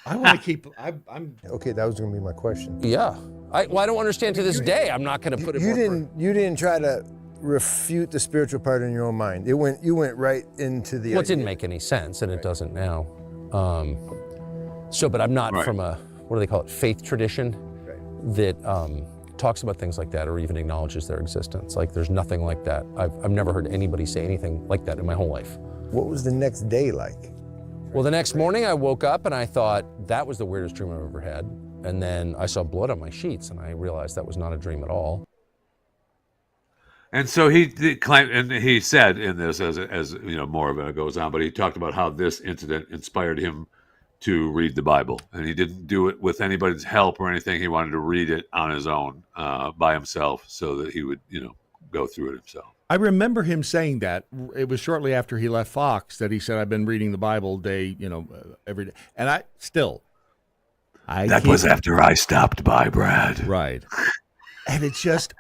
I want to keep. I'm okay. That was going to be my question. Yeah. I don't understand to this day. I'm not going to put it. You didn't try to refute the spiritual part in your own mind. You went right into the. Well, it didn't make any sense, and it doesn't now. But I'm not from a, what do they call it, faith tradition that talks about things like that or even acknowledges their existence. Like, there's nothing like that. I've never heard anybody say anything like that in my whole life. What was the next day like? Well, the next morning I woke up and I thought, that was the weirdest dream I've ever had. And then I saw blood on my sheets, and I realized that was not a dream at all. And so he claimed, and he said in this, as you know, more of it goes on, but he talked about how this incident inspired him to read the Bible, and he didn't do it with anybody's help or anything. He wanted to read it on his own, by himself, so that he would, go through it himself. I remember him saying that. It was shortly after he left Fox that he said, "I've been reading the Bible day, every day." And that was after I stopped by, Brad. Right. And it's just,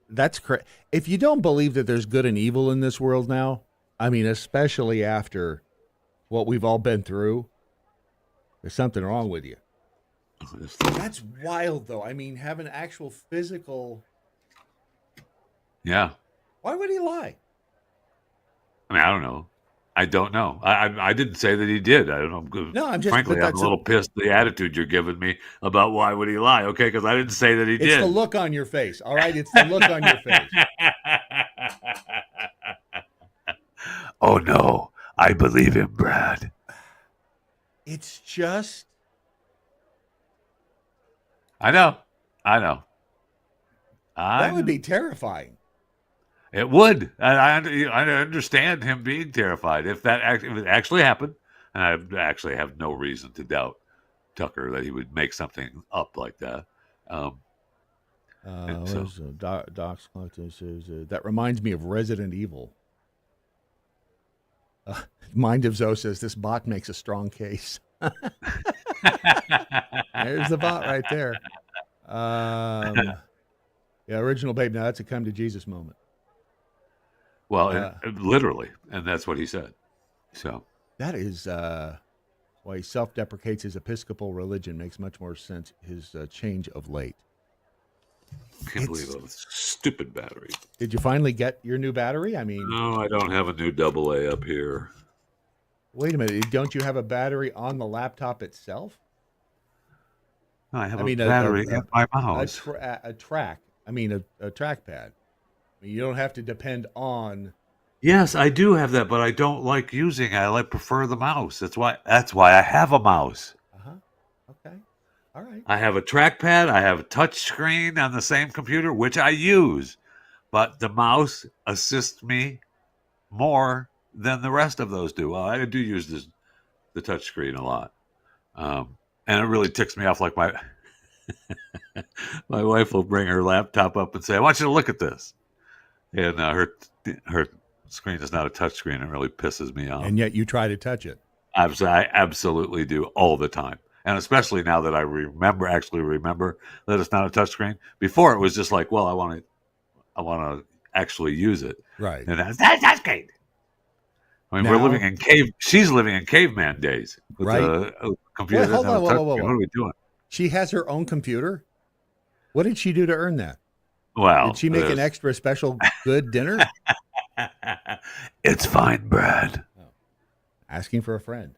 that's crazy. If you don't believe that there's good and evil in this world now, especially after what we've all been through, there's something wrong with you. That's wild, though. Have an actual physical... Yeah. Why would he lie? I don't know. I don't know. I didn't say that he did. I don't know. No, I'm just... Frankly, I'm a little pissed at the attitude you're giving me about why would he lie, okay? Because I didn't say that he did. It's the look on your face, all right? It's the look on your face. Oh, no. I believe him, Brad. It's just... I know. That would be terrifying. It would. I understand him being terrified if it actually happened, and I actually have no reason to doubt Tucker that he would make something up like that. That reminds me of Resident Evil. Mind of Zoe says this bot makes a strong case. There's the bot right there. Original Babe. Now that's a come to Jesus moment. Well, literally, and that's what he said. So that is why he self-deprecates his Episcopal religion. Makes much more sense. His change of late. Can't believe a stupid battery. Did you finally get your new battery? No, I don't have a new AA up here. Wait a minute. Don't you have a battery on the laptop itself? No, I have a battery in my mouse. A trackpad. You don't have to depend on. Yes, I do have that, but I don't like using it. I prefer the mouse. That's why I have a mouse. Okay. All right. I have a trackpad. I have a touch screen on the same computer, which I use, but the mouse assists me more than the rest of those do. Well, I do use the touch screen a lot, and it really ticks me off. Like my wife will bring her laptop up and say, "I want you to look at this," and her screen is not a touch screen. It really pisses me off. And yet you try to touch it. I absolutely do all the time. And especially now that I remember that it's not a touchscreen. Before it was just like, well, I want to actually use it. Right. And that's great. We're living in she's living in caveman days with a computer. Wait, hold on, whoa. What are we doing? She has her own computer? What did she do to earn that? Well, did she make an extra special good dinner? It's fine, Brad. Oh. Asking for a friend.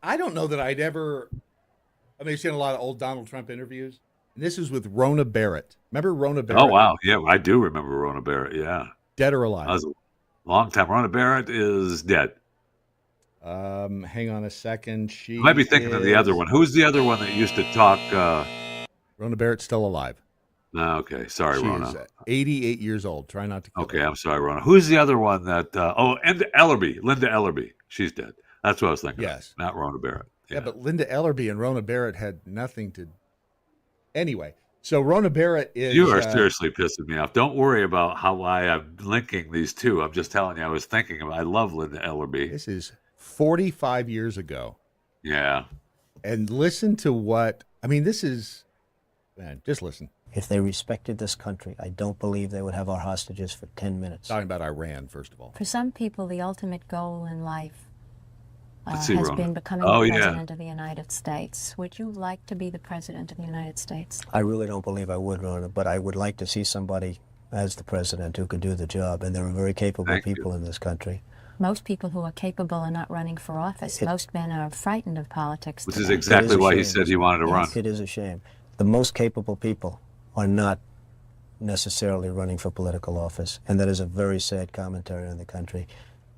I don't know that I'd ever. I've seen a lot of old Donald Trump interviews. And this is with Rona Barrett. Remember Rona Barrett? Oh, wow. Yeah, I do remember Rona Barrett. Yeah. Dead or alive? That was a long time. Rona Barrett is dead. Hang on a second. She might be thinking of the other one. Who's the other one that used to talk? Rona Barrett's still alive. Okay. Sorry, Rona. She's 88 years old. Try not to kill her. I'm sorry, Rona. Who's the other one that... and Linda Ellerby. She's dead. That's what I was thinking. Yes. Of, not Rona Barrett. Yeah, but Linda Ellerby and Rona Barrett had nothing to... Anyway, so Rona Barrett is... You are seriously pissing me off. Don't worry about why I'm linking these two. I'm just telling you, I was thinking I love Linda Ellerby. This is 45 years ago. Yeah. And listen to what... this is... Man, just listen. If they respected this country, I don't believe they would have our hostages for 10 minutes. Talking about Iran, first of all. For some people, the ultimate goal in life has Rona. been becoming the President of the United States. Would you like to be the President of the United States? I really don't believe I would, Rona, but I would like to see somebody as the President who could do the job, and there are very capable people in this country. Most people who are capable are not running for office. Most men are frightened of politics. Which is exactly why he said he wanted to run. It is a shame. The most capable people are not necessarily running for political office, and that is a very sad commentary on the country.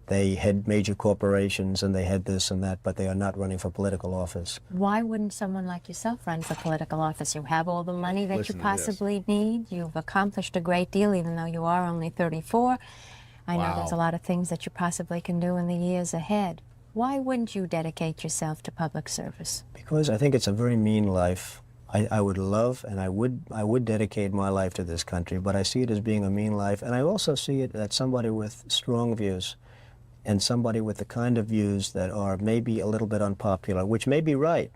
they head major corporations and they head this and that, but they are not running for political office. Why wouldn't someone like yourself run for political office? You have all the money that you possibly need. You've accomplished a great deal, even though you are only 34. I know there's a lot of things that you possibly can do in the years ahead. Why wouldn't you dedicate yourself to public service? Because I think it's a very mean life. I would love and I would dedicate my life to this country, but I see it as being a mean life, and I also see it as somebody with strong views and somebody with the kind of views that are maybe a little bit unpopular, which may be right,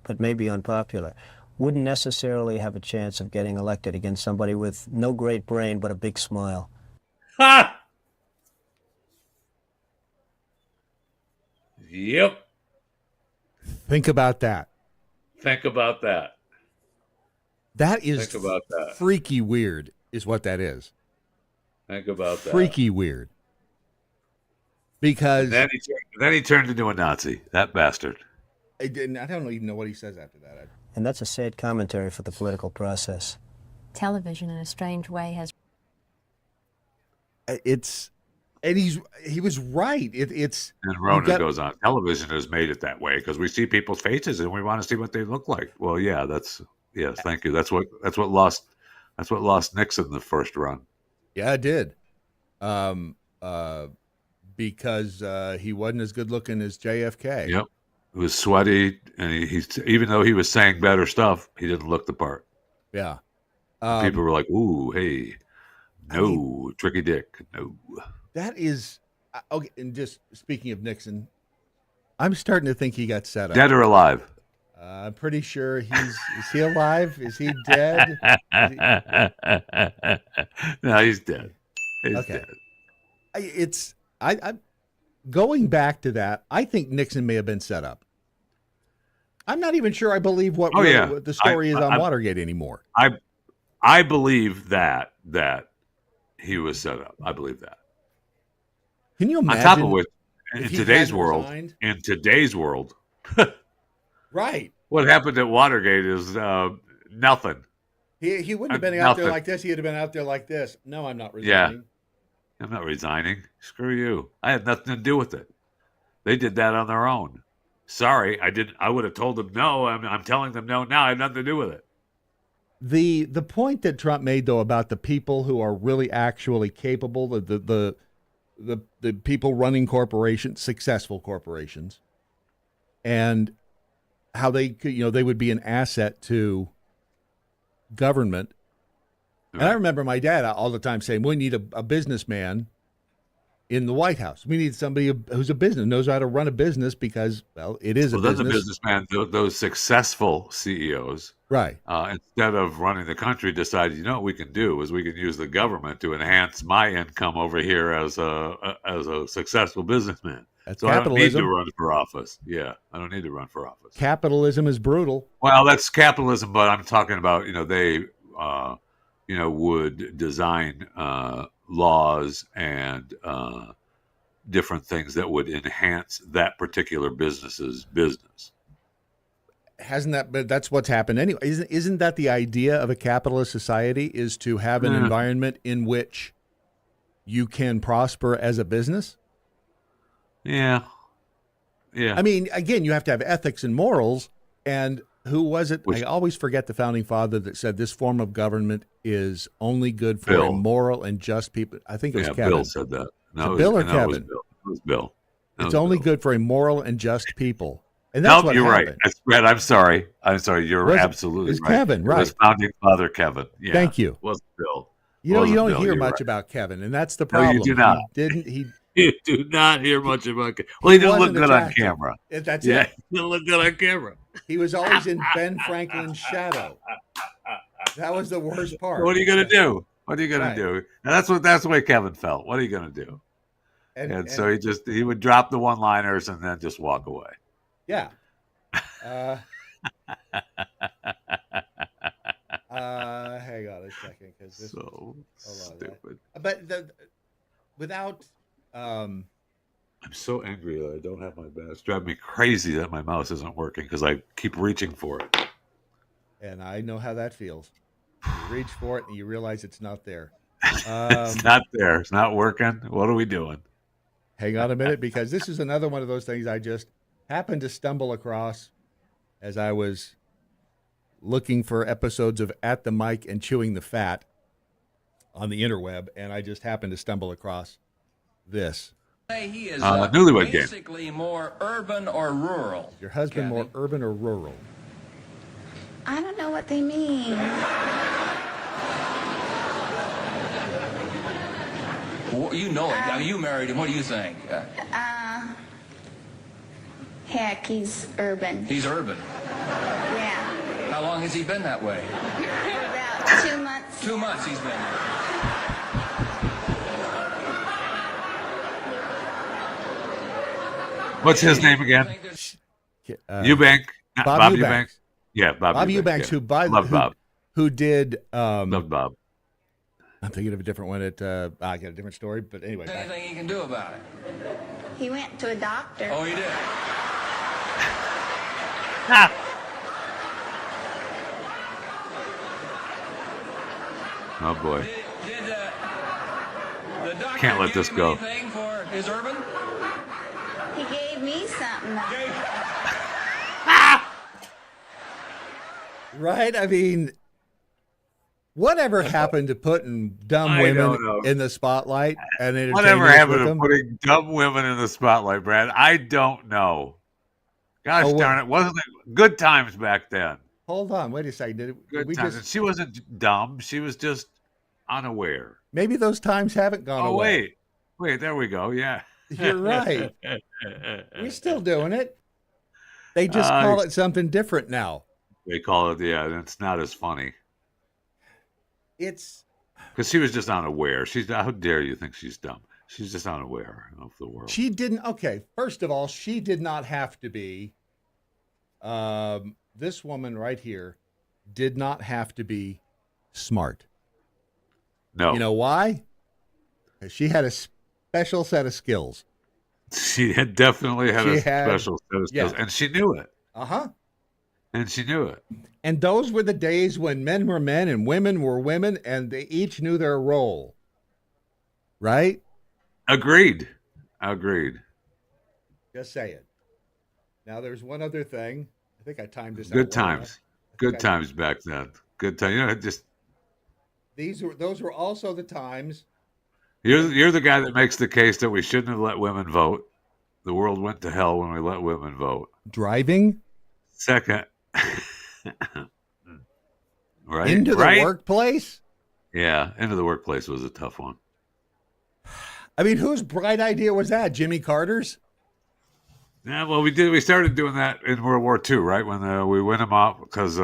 but may be unpopular, wouldn't necessarily have a chance of getting elected against somebody with no great brain but a big smile. Ha! Yep. Think about that. Think about that. That is Think about that. freaky weird, is what that is. Think about that. Freaky weird. Because Then he turned into a Nazi. That bastard. I don't even know what he says after that. And that's a sad commentary for the political process. Television, in a strange way, has... And he was right. It's And Rona goes on. Television has made it that way because we see people's faces and we want to see what they look like. Well, yeah, yes. Thank you. That's what lost Nixon the first run. Yeah, it did. Because he wasn't as good looking as JFK. Yep. He was sweaty, and he even though he was saying better stuff, he didn't look the part. Yeah. People were like, "Ooh, hey, no, tricky dick, no." That is okay. And just speaking of Nixon, I'm starting to think he got set up. Dead or alive? I'm pretty sure is he alive? Is he dead? No, he's dead. He's okay. Dead. I'm going back to that. I think Nixon may have been set up. I'm not even sure I believe what the story is on Watergate anymore. I believe that he was set up. I believe that. Can you imagine? On top of which, in today's world, right? What happened at Watergate is nothing. He wouldn't have been out there like this. He'd have been out there like this. No, I'm not resigning. Yeah. I'm not resigning. Screw you. I had nothing to do with it. They did that on their own. Sorry, I didn't. I would have told them no. I'm telling them no now. I had nothing to do with it. The point that Trump made, though, about the people who are really actually capable, the people running corporations, successful corporations, and how they could, they would be an asset to government. And I remember my dad all the time saying, we need a businessman in the White House. We need somebody who's a business, knows how to run a business because, well, it is a business. Well, that's a businessman. Those successful CEOs, right? Instead of running the country, decided, what we can do is we can use the government to enhance my income over here as a successful businessman. That's so capitalism. I don't need to run for office. Yeah, I don't need to run for office. Capitalism is brutal. Well, that's capitalism, but I'm talking about, they... would design laws and different things that would enhance that particular business's business. Hasn't that? But that's what's happened anyway. Isn't that the idea of a capitalist society? Is to have an environment in which you can prosper as a business? Yeah. I mean, again, you have to have ethics and morals. And who was it? I always forget the founding father that said this form of government is only good for a moral and just people. I think it was Kevin. Bill said that. No, Bill or Kevin? It was Bill. It's only good for a moral and just people. And that's what you're happened. right. Brad, I'm sorry. You're absolutely right. It's It Kevin, right? was founding father Kevin. Yeah. Thank you. It wasn't Bill. You don't hear much about Kevin, and that's the problem. No, you do not. You do not hear much about Kevin. Well, he didn't look good on camera. That's it. He didn't look good on camera. He was always in Ben Franklin's shadow. That was the worst part. What are you going to do? What are you going to do? And that's the way Kevin felt. What are you going to do? And so he would drop the one-liners and then just walk away. Yeah. Hang on a second, because this so stupid. But without, I'm so angry that I don't have my mouse. It's driving me crazy that my mouse isn't working because I keep reaching for it. And I know how that feels. You reach for it and you realize it's not there. It's not there. It's not working. What are we doing? Hang on a minute, because this is another one of those things I just happened to stumble across as I was looking for episodes of At the Mic and Chewing the Fat on the interweb, and I just happened to stumble across this. He is newlywed game. basically more urban or rural. Your husband more urban or rural? I don't know what they mean. Well, you know it. I mean, you married him. What do you think? Heck, he's urban. He's urban. Yeah. How long has he been that way? About 2 months. 2 months he's been there. What's his name again? Eubank. Bob Eubanks. Yeah, Bob Eubanks, yeah. who did Loved Bob. I'm thinking of a different one. I got a different story, but anyway. Anything he can do about it? He went to a doctor. Oh, he did. Oh boy. Did the doctor Can't let this go. Anything for his urban? He gave me something. Right? I mean, whatever happened to putting dumb I women don't know. in the spotlight and entertaining Whatever us happened with to them? putting dumb women in the spotlight, Brad? I don't know. Gosh darn it. Wasn't it good times back then? Hold on. Wait a second. Did Good we times. just... And she wasn't dumb. She was just unaware. Maybe those times haven't gone Oh, away. wait. There we go. Yeah. You're right. We're still doing it. They just call it something different now. They call it, yeah, and it's not as funny. It's because she was just unaware. How dare you think she's dumb? She's just unaware of the world. She didn't. Okay, first of all, she did not have to be. This woman right here did not have to be smart. No. You know why? 'Cause she had a special set of skills. She had definitely had special set of skills, and she knew it. Uh-huh. And she knew it. And those were the days when men were men and women were women, and they each knew their role. Right? Agreed. Just say it. Now, there's one other thing. I think I timed this out. Good times. Good times back then. Good time. You know, just those were also the times. You're the guy that makes the case that we shouldn't have let women vote. The world went to hell when we let women vote. Driving? Second. Right? Into the workplace? Yeah, into the workplace was a tough one. I mean, whose bright idea was that? Jimmy Carter's? Yeah, well, we started doing that in World War II, right? When we went them off, because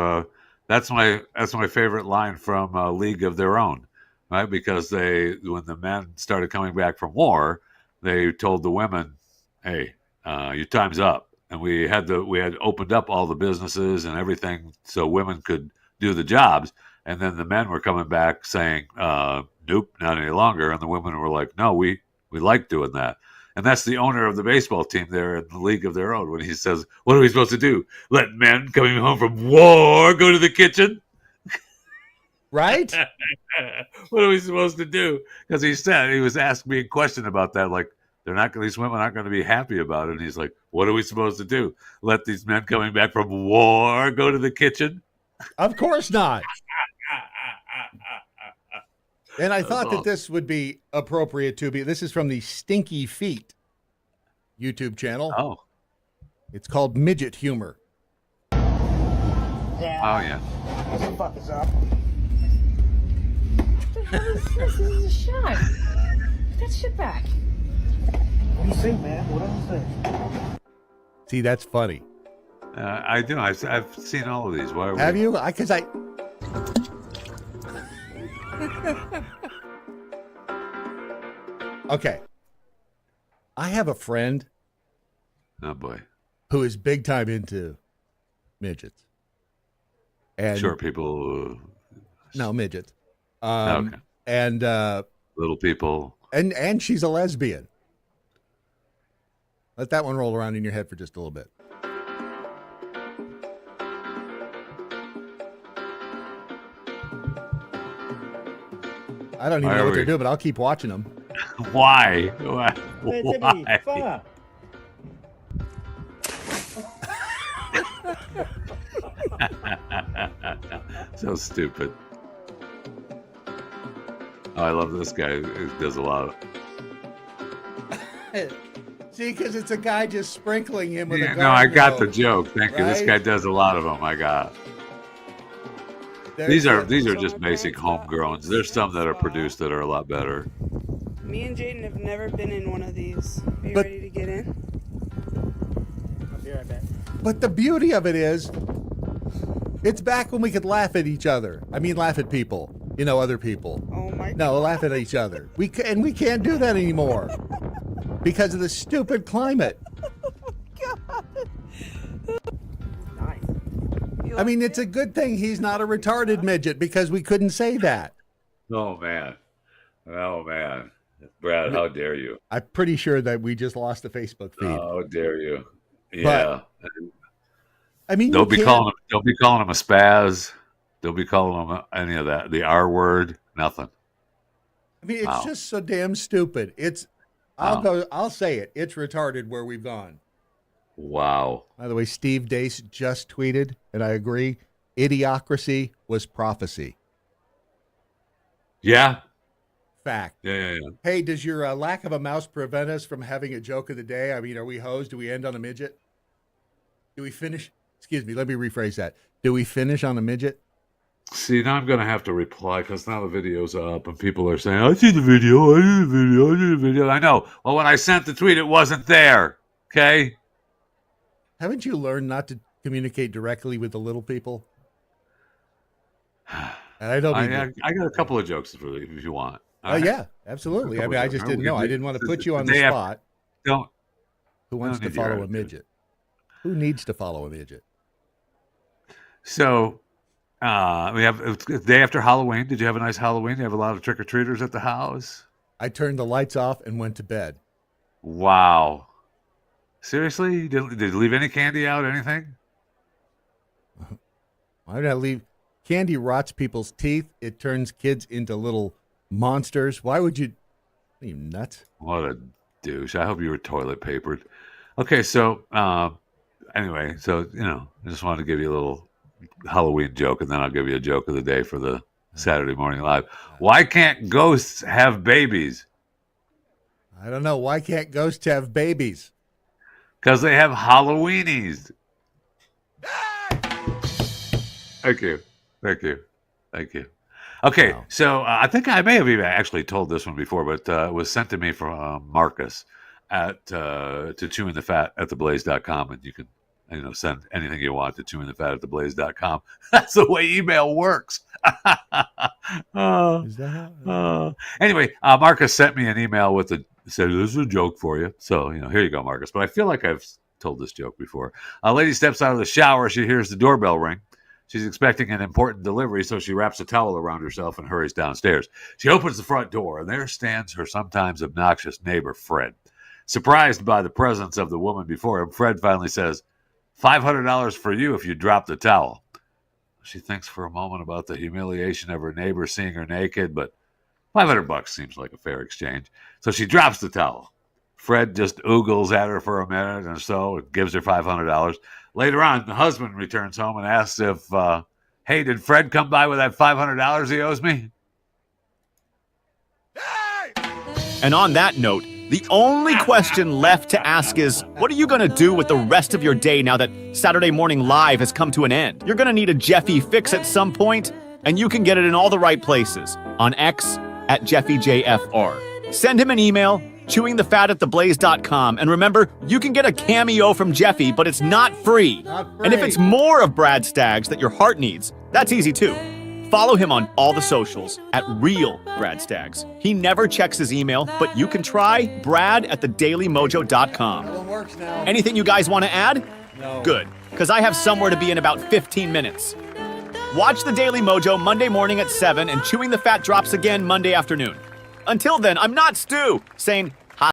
that's my favorite line from League of Their Own, right? Because when the men started coming back from war, they told the women, "Hey, your time's up," and we had opened up all the businesses and everything so women could do the jobs, and then the men were coming back saying, "Nope, not any longer," and the women were like, "No, we like doing that." And that's the owner of the baseball team there in the League of Their Own when he says, "What are we supposed to do? Let men coming home from war go to the kitchen?" Right? What are we supposed to do? Because he was asking me a question about that, like these women aren't going to be happy about it. And he's like, "What are we supposed to do? Let these men coming back from war go to the kitchen?" Of course not. And I thought that this would be appropriate to be. This is from the Stinky Feet YouTube channel. Oh. It's called Midget Humor. Yeah. Oh, yeah. What the fuck is up? What the hell is this? This is a shot. Put that shit back. What do you think, man? What do you think? See, that's funny. I do. I've seen all of these. Why Have you? Because I... Okay. I have a friend. Oh, boy. Who is big time into midgets. And short people. No, midgets. Okay. And little people. And she's a lesbian. Let that one roll around in your head for just a little bit. I don't even know what they're doing, but I'll keep watching them. Why? Why? So stupid. Oh, I love this guy. He does a lot of... See, because it's a guy just sprinkling him with a garden No, I got hose, the joke. Thank you. This right? guy does a lot of them. I got. These are just basic homegrowns. There's some that are produced that are a lot better. Me and Jaden have never been in one of these. Are you ready to get in? I'll be right back. But the beauty of it is, it's back when we could laugh at each other. I mean, laugh at people. You know, other people. Oh my God. No, laugh at each other. We can't do that anymore because of the stupid climate. I mean, it's a good thing he's not a retarded midget because we couldn't say that. Oh, man. Oh, man. Brad, how dare you? I'm pretty sure that we just lost the Facebook feed. How dare you? Yeah. I mean, don't be calling him a spaz. Don't be calling him any of that. The R word, nothing. I mean, it's just so damn stupid. I'll say it. It's retarded where we've gone. Wow. By the way, Steve Dace just tweeted, and I agree, idiocracy was prophecy. Yeah. Fact. Yeah. Hey, does your lack of a mouse prevent us from having a joke of the day? I mean, are we hosed? Do we end on a midget? Do we finish? Excuse me, let me rephrase that. Do we finish on a midget? See, now I'm going to have to reply because now the video's up and people are saying, I see the video, I see the video. I know. Well, when I sent the tweet, it wasn't there. Okay? Haven't you learned not to communicate directly with the little people? And I don't. I got a couple of jokes for you if you want. Oh yeah, absolutely. I mean, I just didn't know. I didn't want to put you on the spot. Who wants to follow a midget? Who needs to follow a midget? So, we have the day after Halloween. Did you have a nice Halloween? Did you have a lot of trick or treaters at the house? I turned the lights off and went to bed. Wow. Seriously? Did you leave any candy out? Anything? Why did I leave? Candy rots people's teeth. It turns kids into little monsters. Why would you? Are you nuts? What a douche. I hope you were toilet papered. Okay, so anyway, so I just wanted to give you a little Halloween joke, and then I'll give you a joke of the day for the Saturday Morning Live. Why can't ghosts have babies? I don't know. Why can't ghosts have babies? Because they have Halloweenies. Thank you. Okay, wow. So I think I may have even actually told this one before, but it was sent to me from Marcus at to chewingthefat@theblaze.com, and you can send anything you want to chewingthefat@theblaze.com. That's the way email works. Is that how? Anyway, Marcus sent me an email said, this is a joke for you. So, here you go, Marcus. But I feel like I've told this joke before. A lady steps out of the shower. She hears the doorbell ring. She's expecting an important delivery, so she wraps a towel around herself and hurries downstairs. She opens the front door, and there stands her sometimes obnoxious neighbor, Fred. Surprised by the presence of the woman before him, Fred finally says, $500 for you if you drop the towel. She thinks for a moment about the humiliation of her neighbor seeing her naked, but $500 seems like a fair exchange. So she drops the towel. Fred just oogles at her for a minute or so and gives her $500. Later on, the husband returns home and asks if, hey, did Fred come by with that $500 he owes me? And on that note, the only question left to ask is, what are you going to do with the rest of your day now that Saturday Morning Live has come to an end? You're going to need a Jeffy fix at some point, and you can get it in all the right places. On X, at JeffyJFR. Send him an email, chewingthefat@theblaze.com. And remember, you can get a cameo from Jeffy, but it's not free. And if it's more of Brad Staggs that your heart needs, that's easy too. Follow him on all the socials at Real Brad Staggs. He never checks his email, but you can try brad@thedailymojo.com. That one works now. Anything you guys want to add? No. Good, because I have somewhere to be in about 15 minutes. Watch The Daily Mojo Monday morning at 7, and Chewing the Fat drops again Monday afternoon. Until then, I'm not Stu, saying